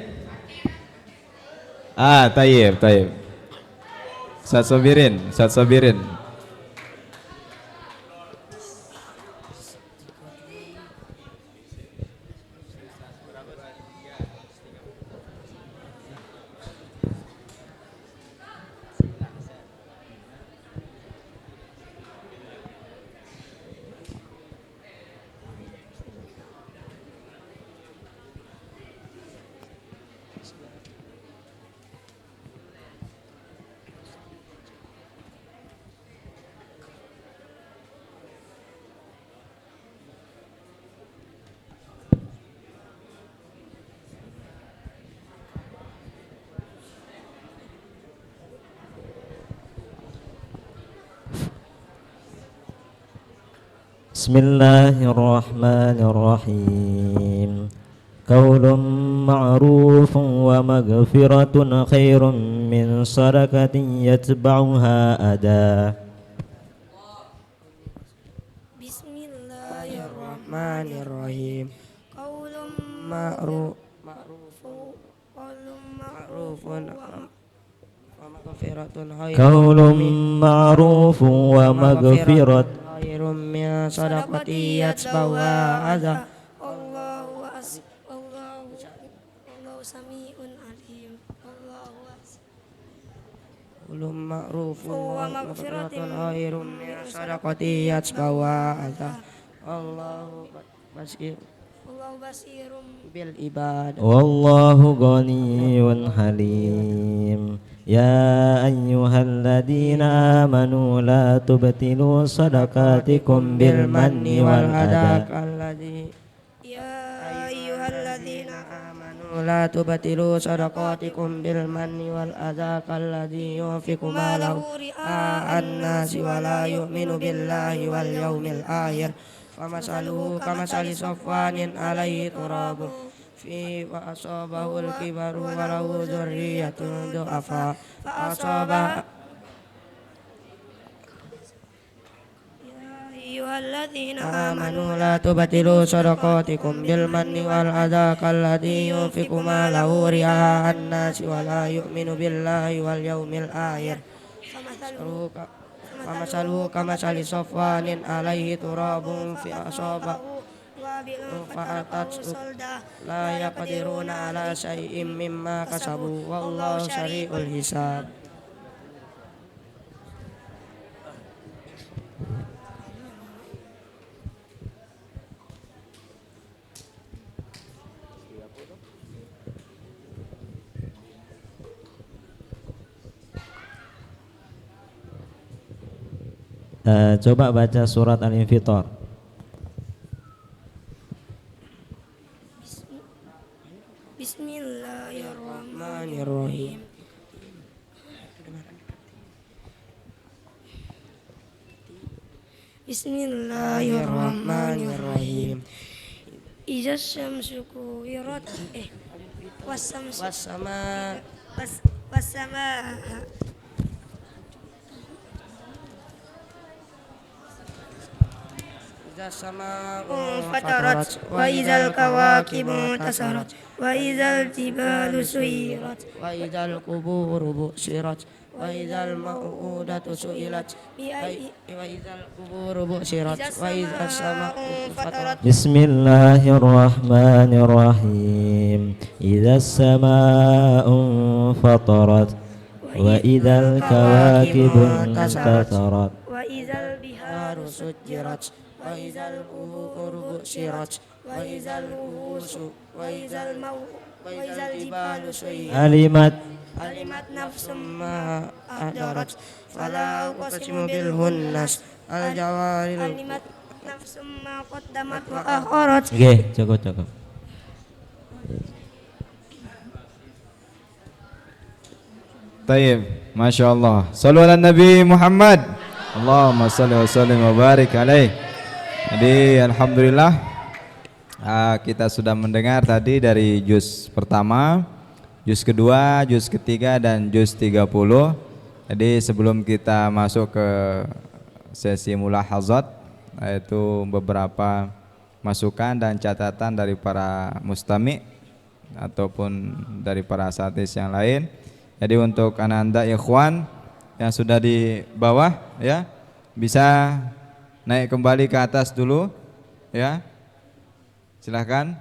Tayyib. Ustadz Sobirin. Bismillahirrahmanirrahim. Qaulun ma'rufun wa maghfiratun khairun min sadaqatin yatba'uha adha. Bismillahirrahmanirrahim. Qaulun ma'rufun Qaulun ma'rufun wa maghfiratun khairun min sadaqati yatba'uha adha. Allahu sami'un alim. Qaulun ma'rufun wa maghfiratun khairun min sadaqati yatba'uha adha. Allahu basirun bil ibad. Wallahu ghaniyyun halim. Ya ayyuhalladzina amanu la tubtilu sadaqatikum bil manni wal adha. Ya ayyuhalladzina amanu la tubtilu sadaqatikum bil manni wal adha kalladzi yunfiqu malahu ria'an nasi wa la yu'minu billahi wal yawmil akhir famasaluhu kamasali safwanin alaihi turabun fi wa asabahul kibaru wa lahu dzurriyyatun du'afa fa asaba ya ayyuhalladzina amanu la tubtilu sadaqatikum bil manni wal adha kalladzi yunfiqu malahu ria'an nasi wa la yu'minu billahi wal yawmil akhir famasaluhu kamasali safwanin alaihi turabun fi asabahu la yaqdiruna ala syai'im mimma kasabu wallahu sari'ul hisab. Coba baca surat Al-Infitor. Bismillahirrahmanirrahim. Bismillahirrahmanirrahim. Iza syamsu kuwirat wassama iza sama'u fatarat wa izal kawakibu tasarat wa izal jibalu suyirat wa izal quburu bu'sirat wa izal mau'udatu su'ilat wa izal quburu bu'sirat wa izal sama'u fatarat. Bismillahirrahmanirrahim. Idzas samaa'u fatarat wa idzal kawakibu tasarat wa izal biharu sujirat wa izal quburu bu'sirat wa izal wuhusu wa izal jibalu suyirat alimat nafsum ma ahdarat fala uqsimu bil hunnas al jawaril alimat nafsum ma qaddamat wa akharat. Oke, cukup. Tayyib, Masya Allah. Sallu ala Nabi Muhammad. Allahumma salli wa sallim wa barik alaih. Jadi alhamdulillah kita sudah mendengar tadi dari juz pertama, juz kedua, juz ketiga dan juz 30. Jadi sebelum kita masuk ke sesi mulahazat, yaitu beberapa masukan dan catatan dari para mustami ataupun dari para asatidz yang lain. Jadi untuk anak-anak ikhwan yang sudah di bawah ya, bisa naik kembali ke atas dulu ya. Silahkan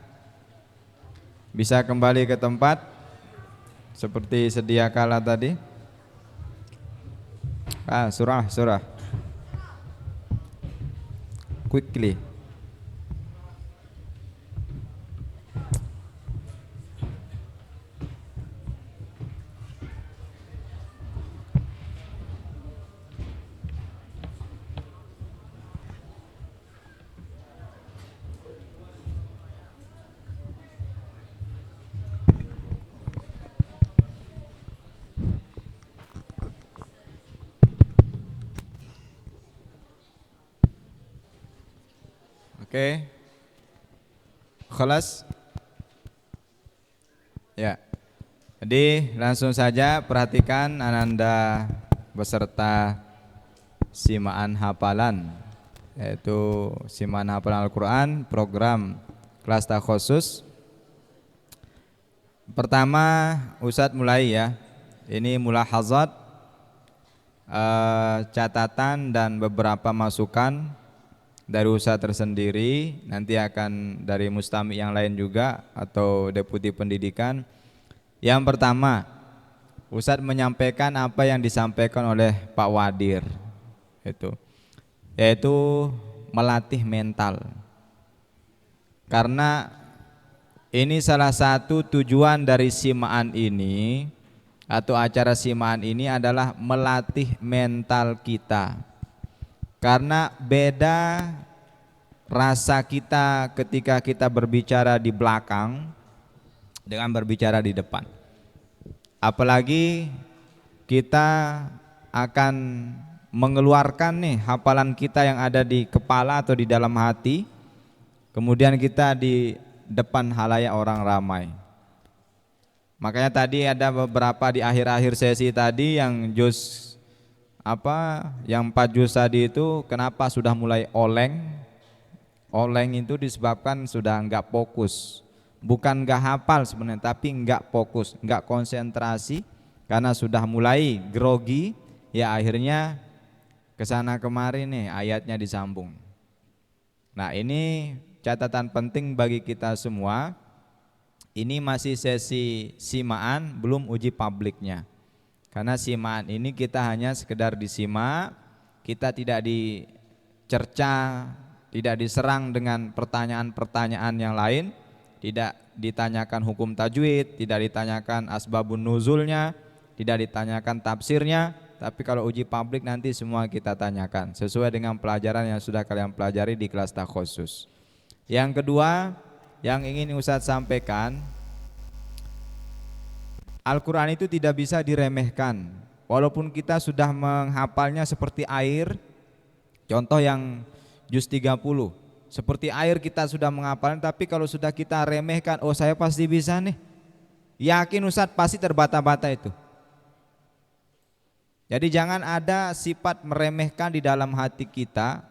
bisa kembali ke tempat seperti sedia kala tadi. Surah quickly. Oke. Khalas. Ya. Jadi langsung saja perhatikan Ananda beserta simaan hafalan, yaitu simaan hafalan Al-Quran program kelas takhusus. Pertama Ustadz mulai ya. Ini mulahazat, catatan dan beberapa masukan dari Ustadz tersendiri, nanti akan dari mustami yang lain juga atau deputi pendidikan. Yang pertama, Ustadz menyampaikan apa yang disampaikan oleh Pak Wadir, yaitu melatih mental. Karena ini salah satu tujuan dari simaan ini atau acara simaan ini adalah melatih mental kita. Karena beda rasa kita ketika kita berbicara di belakang dengan berbicara di depan. Apalagi kita akan mengeluarkan nih hafalan kita yang ada di kepala atau di dalam hati, kemudian kita di depan halayak orang ramai. Makanya tadi ada beberapa di akhir-akhir sesi tadi yang yang 4 juz tadi itu kenapa sudah mulai oleng? Oleng itu disebabkan sudah enggak fokus. Bukan enggak hafal sebenarnya, tapi enggak fokus, enggak konsentrasi karena sudah mulai grogi, ya akhirnya kesana kemari nih ayatnya disambung. Nah, ini catatan penting bagi kita semua. Ini masih sesi simaan, belum uji publiknya. Karena simaan ini kita hanya sekedar disimak, kita tidak dicerca, tidak diserang dengan pertanyaan-pertanyaan yang lain, tidak ditanyakan hukum tajwid, tidak ditanyakan asbabun nuzulnya, tidak ditanyakan tafsirnya, tapi kalau uji publik nanti semua kita tanyakan sesuai dengan pelajaran yang sudah kalian pelajari di kelas takhusus. Yang kedua yang ingin Ustadz sampaikan, Al-Quran itu tidak bisa diremehkan. Walaupun kita sudah menghafalnya seperti air, contoh yang juz 30, seperti air kita sudah menghafalnya, tapi kalau sudah kita remehkan, oh saya pasti bisa nih, yakin Ustadz pasti terbata-bata itu. Jadi jangan ada sifat meremehkan di dalam hati kita.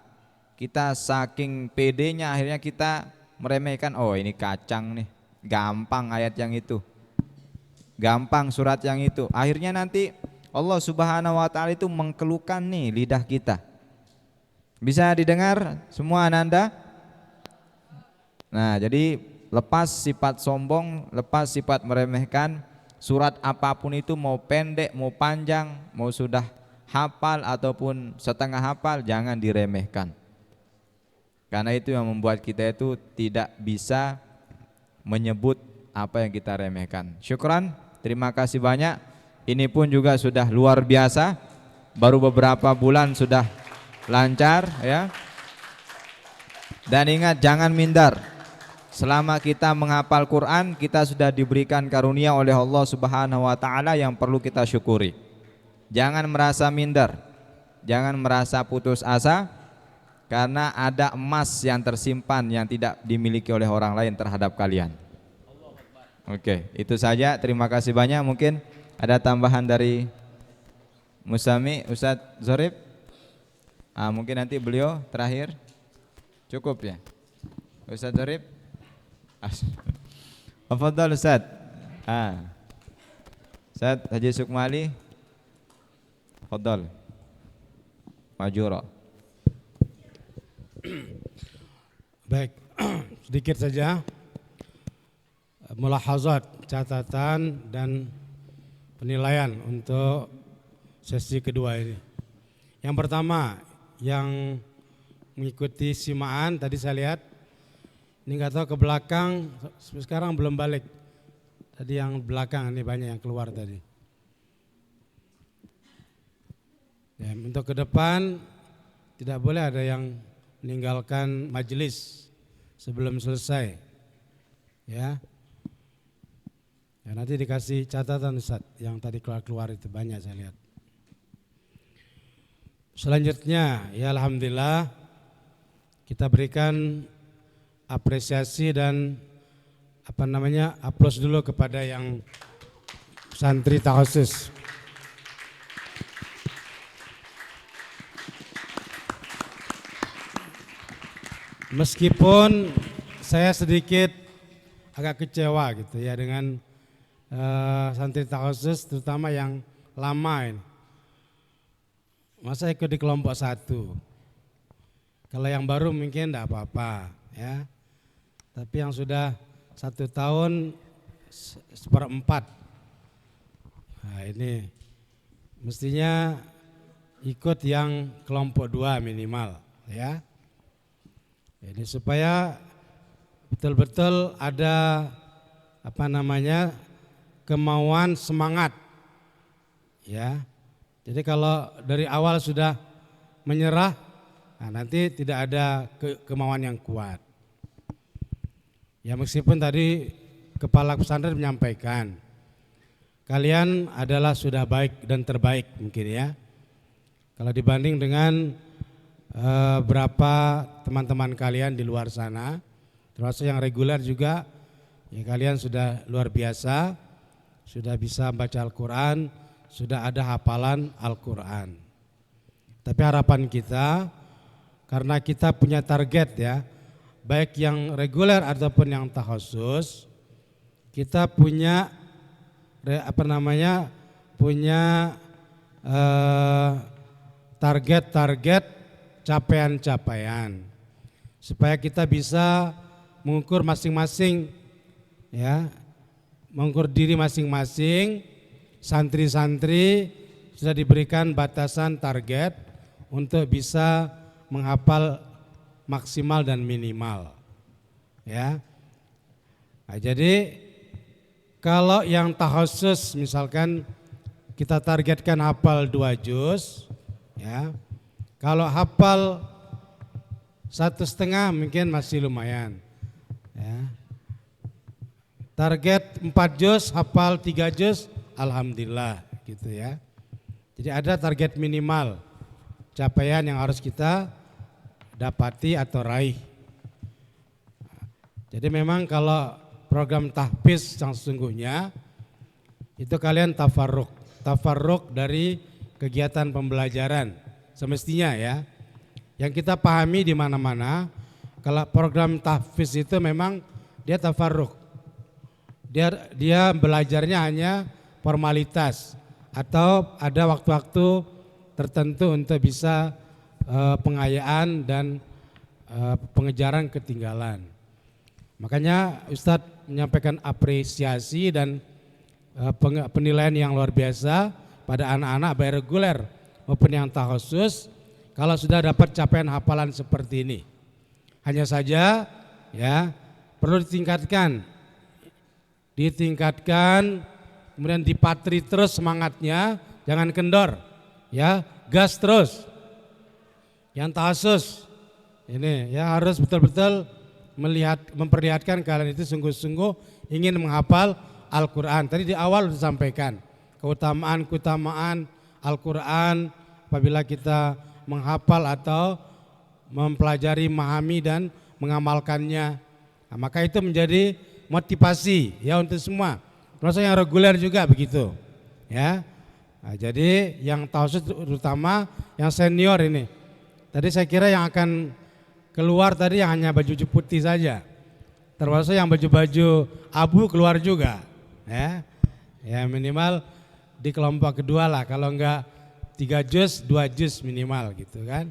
Kita saking pedenya akhirnya kita meremehkan, oh ini kacang nih, gampang ayat yang itu, gampang surat yang itu. Akhirnya nanti Allah Subhanahu wa taala itu mengkeluhkan nih lidah kita. Bisa didengar semua Ananda? Nah, jadi lepas sifat sombong, lepas sifat meremehkan. Surat apapun itu mau pendek, mau panjang, mau sudah hafal ataupun setengah hafal, jangan diremehkan. Karena itu yang membuat kita itu tidak bisa menyebut apa yang kita remehkan. Syukran, terima kasih banyak. Ini pun juga sudah luar biasa. Baru beberapa bulan sudah lancar ya. Dan ingat jangan minder. Selama kita menghafal Quran, kita sudah diberikan karunia oleh Allah Subhanahu wa taala yang perlu kita syukuri. Jangan merasa minder, jangan merasa putus asa, karena ada emas yang tersimpan yang tidak dimiliki oleh orang lain terhadap kalian. Oke, itu saja. Terima kasih banyak. Mungkin ada tambahan dari Musami, Ustadz Zorib. Mungkin nanti beliau terakhir. Cukup ya, Ustadz Zorib. Afadhal Ustadz. Ustadz Haji Sukmali. Afadhal. Majura. Baik, sedikit saja mulahazat, catatan dan penilaian untuk sesi kedua ini. Yang pertama, yang mengikuti simaan tadi saya lihat, ini nggak tahu ke belakang, sekarang belum balik. Tadi yang belakang ini banyak yang keluar tadi. Ya, untuk ke depan tidak boleh ada yang meninggalkan majelis sebelum selesai. Ya. Ya, nanti dikasih catatan Ustaz yang tadi keluar itu banyak saya lihat. Selanjutnya ya alhamdulillah kita berikan apresiasi dan aplaus dulu kepada yang santri takhusus. Meskipun saya sedikit agak kecewa gitu ya dengan santri takhusus terutama yang lama ini. Masa ikut di kelompok 1. Kalau yang baru mungkin enggak apa-apa ya. Tapi yang sudah 1 tahun 1/4. Nah, ini mestinya ikut yang kelompok 2 minimal ya. Ini supaya betul-betul ada kemauan semangat ya. Jadi kalau dari awal sudah menyerah, nah nanti tidak ada kemauan yang kuat. Ya meskipun tadi kepala pesantren menyampaikan, kalian adalah sudah baik dan terbaik mungkin ya. Kalau dibanding dengan berapa teman-teman kalian di luar sana, termasuk yang reguler juga, ya kalian sudah luar biasa, sudah bisa baca Al-Quran, sudah ada hafalan Al-Quran. Tapi harapan kita, karena kita punya target ya, baik yang reguler ataupun yang takhusus, kita punya target-target capaian-capaian, supaya kita bisa mengukur masing-masing ya, mengukur diri masing-masing. Santri-santri sudah diberikan batasan target untuk bisa menghafal maksimal dan minimal ya. Nah, jadi kalau yang takhusus misalkan kita targetkan hafal 2 juz, ya. Kalau hafal 1,5 mungkin masih lumayan, ya. Target 4 juz, hafal 3 juz, alhamdulillah gitu ya. Jadi ada target minimal capaian yang harus kita dapati atau raih. Jadi memang kalau program tahfiz yang sesungguhnya itu kalian tafarruk dari kegiatan pembelajaran semestinya ya. Yang kita pahami di mana-mana kalau program tahfiz itu memang dia tafarruk. Dia belajarnya hanya formalitas atau ada waktu-waktu tertentu untuk bisa pengayaan dan pengejaran ketinggalan. Makanya Ustadz menyampaikan apresiasi dan penilaian yang luar biasa pada anak-anak baik reguler maupun yang takhusus kalau sudah dapat capaian hafalan seperti ini. Hanya saja ya perlu ditingkatkan, kemudian dipatri terus semangatnya, jangan kendor, ya gas terus. Yang takhusus ini ya harus betul-betul memperlihatkan kalian itu sungguh-sungguh ingin menghafal Al-Quran. Tadi di awal sudah sampaikan keutamaan Al-Quran apabila kita menghafal atau mempelajari, memahami dan mengamalkannya. Nah, maka itu menjadi motivasi ya untuk semua. Termasuk yang reguler juga begitu. Ya. Nah, jadi yang takhusus terutama yang senior ini. Tadi saya kira yang akan keluar tadi yang hanya baju putih saja. Termasuk yang baju-baju abu keluar juga. Ya. Ya minimal di kelompok kedua lah, kalau enggak 3 juz, 2 juz minimal gitu kan.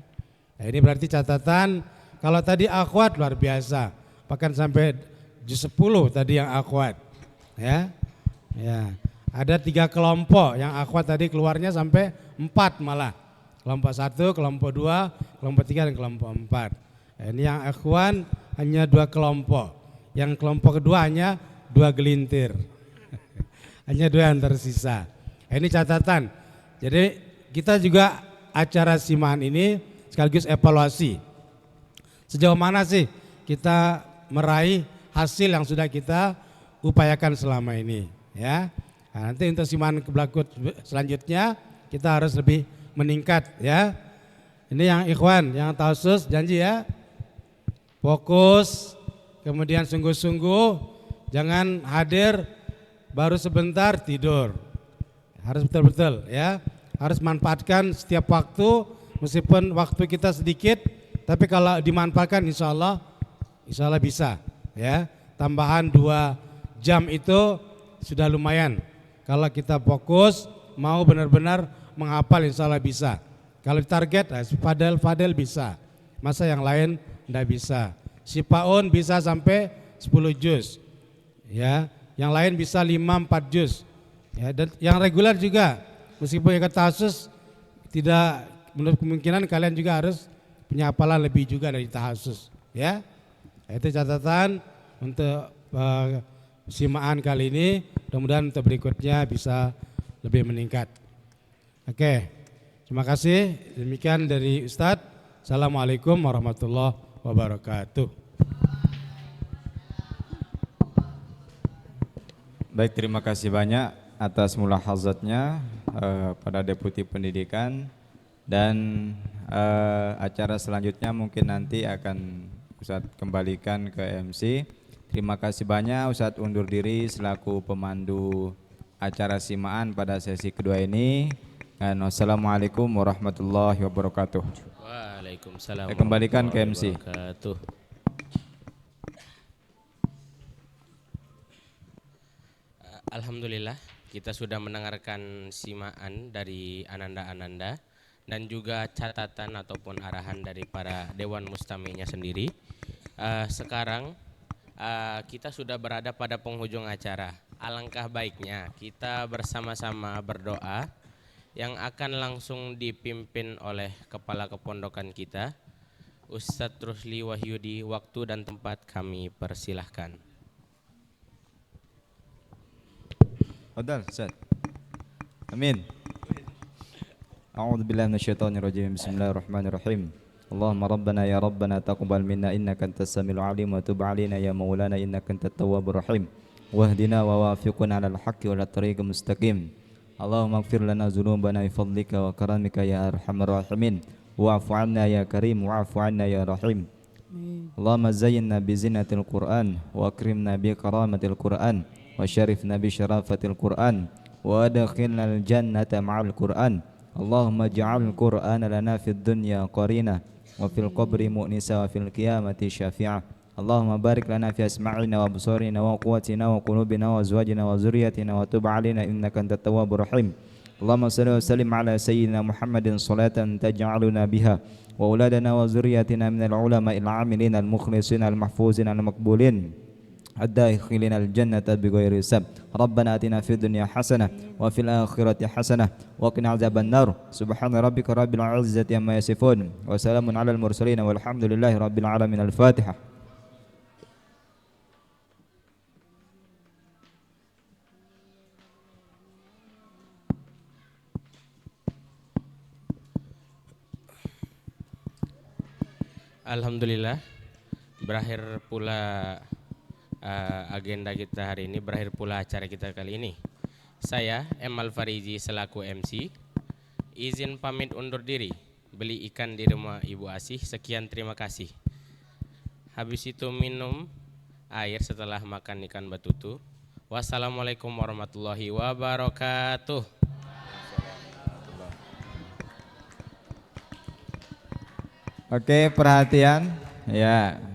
Nah, ini berarti catatan kalau tadi akhwat luar biasa. Bahkan sampai juz 10 tadi yang akhwat. Ya. Ya. Ada 3 kelompok yang akhwat tadi keluarnya sampai 4 malah. Kelompok 1, kelompok 2, kelompok 3 dan kelompok 4. Nah, ini yang akhwan hanya 2 kelompok. Yang kelompok kedua hanya 2 gelintir. Hanya 2 yang tersisa. Nah, ini catatan. Jadi kita juga acara simaan ini sekaligus evaluasi. Sejauh mana sih kita meraih hasil yang sudah kita upayakan selama ini, ya. Nah, nanti untuk simaan berikut selanjutnya kita harus lebih meningkat, ya. Ini yang ikhwan, yang takhusus janji ya. Fokus, kemudian sungguh-sungguh, jangan hadir baru sebentar tidur. Harus betul-betul ya. Harus manfaatkan setiap waktu, meskipun waktu kita sedikit, tapi kalau dimanfaatkan insya Allah bisa ya. Tambahan 2 jam itu sudah lumayan. Kalau kita fokus mau benar-benar menghafal insya Allah bisa. Kalau target Fadel bisa, masa yang lain tidak bisa. Si Paun bisa sampai 10 juz, ya. Yang lain bisa 5-4 juz, ya. Dan yang reguler juga, meskipun yang tahassus tidak, menurut kemungkinan kalian juga harus punya hafalan lebih juga dari tahassus, ya. Itu catatan untuk simaan kali ini. Mudah-mudahan untuk berikutnya bisa lebih meningkat. Oke, terima kasih. Demikian dari Ustadz. Assalamualaikum warahmatullahi wabarakatuh. Baik, terima kasih banyak atas mulahazatnya pada Deputi Pendidikan, dan acara selanjutnya mungkin nanti akan Ustadz kembalikan ke MC. Terima kasih banyak. Ustadz undur diri selaku pemandu acara simaan pada sesi kedua ini. Dan wassalamualaikum warahmatullahi wabarakatuh. Waalaikumsalam. Saya kembalikan ke MC. Alhamdulillah kita sudah mendengarkan simaan dari Ananda dan juga catatan ataupun arahan dari para Dewan Mustami'nya sendiri. Sekarang kita sudah berada pada penghujung acara. Alangkah baiknya kita bersama-sama berdoa yang akan langsung dipimpin oleh Kepala Kepondokan kita, Ustadz Rusli Wahyudi. Waktu dan tempat kami persilahkan. Odal, Ustadz. Amin. A'udzu billahi minasyaitonir rajim. Bismillahirrahmanirrahim. Allahumma rabbana ya rabbana taqabbal minna innaka antas samiul alim wa tub alaina ya maulana innaka antat tawwabur rahim. Wahdina wa wafiqna 'alal haqqi wa 'alat tariqil mustaqim. Allahumma ighfir lana dzunubana bi fadlika wa karamika ya arhamar rahimin. Wa'fu 'anna ya karim wa'fu 'anna ya rahim. Allahumma zayyinna bi zinatil Qur'an wa akrimna bi karamatil Qur'an wa syarifna bi syarafatil Qur'an wa adkhilna al jannata ma'al Qur'an. Allahumma ja'al Qur'ana lana fid dunya qarina wa fil qabri mu'nisa wa fil qiyamati syafi'ah. Allahumma barik lana fi asma'ina wa absarina wa quwwatina wa qulubina wa azwajina wa zurriyyatina wa tub 'alaina innaka antat tawwabur rahim. Allahumma shalli wa sallim ala sayyidina Muhammadin salatan taj'aluna biha wa auladana wa zurriyyatina minal ulama'il 'amilin al-mukhlisin al-mahfuzin al-maqbulin الداخلين الجنة بغير حساب. ربنا آتنا في الدنيا حسنة وفي الآخرة حسنة وقنا عذاب النار. سبحان ربك رب العزة عما يصفون وسلام على المرسلين والحمد لله رب العالمين. الفاتحة. Alhamdulillah, berakhir pula agenda kita hari ini, berakhir pula acara kita kali ini. Saya Emal Farizi selaku MC izin pamit undur diri, beli ikan di rumah Ibu Asih. Sekian, terima kasih. Habis itu minum air setelah makan ikan batutu. Wassalamualaikum warahmatullahi wabarakatuh. Oke, perhatian ya.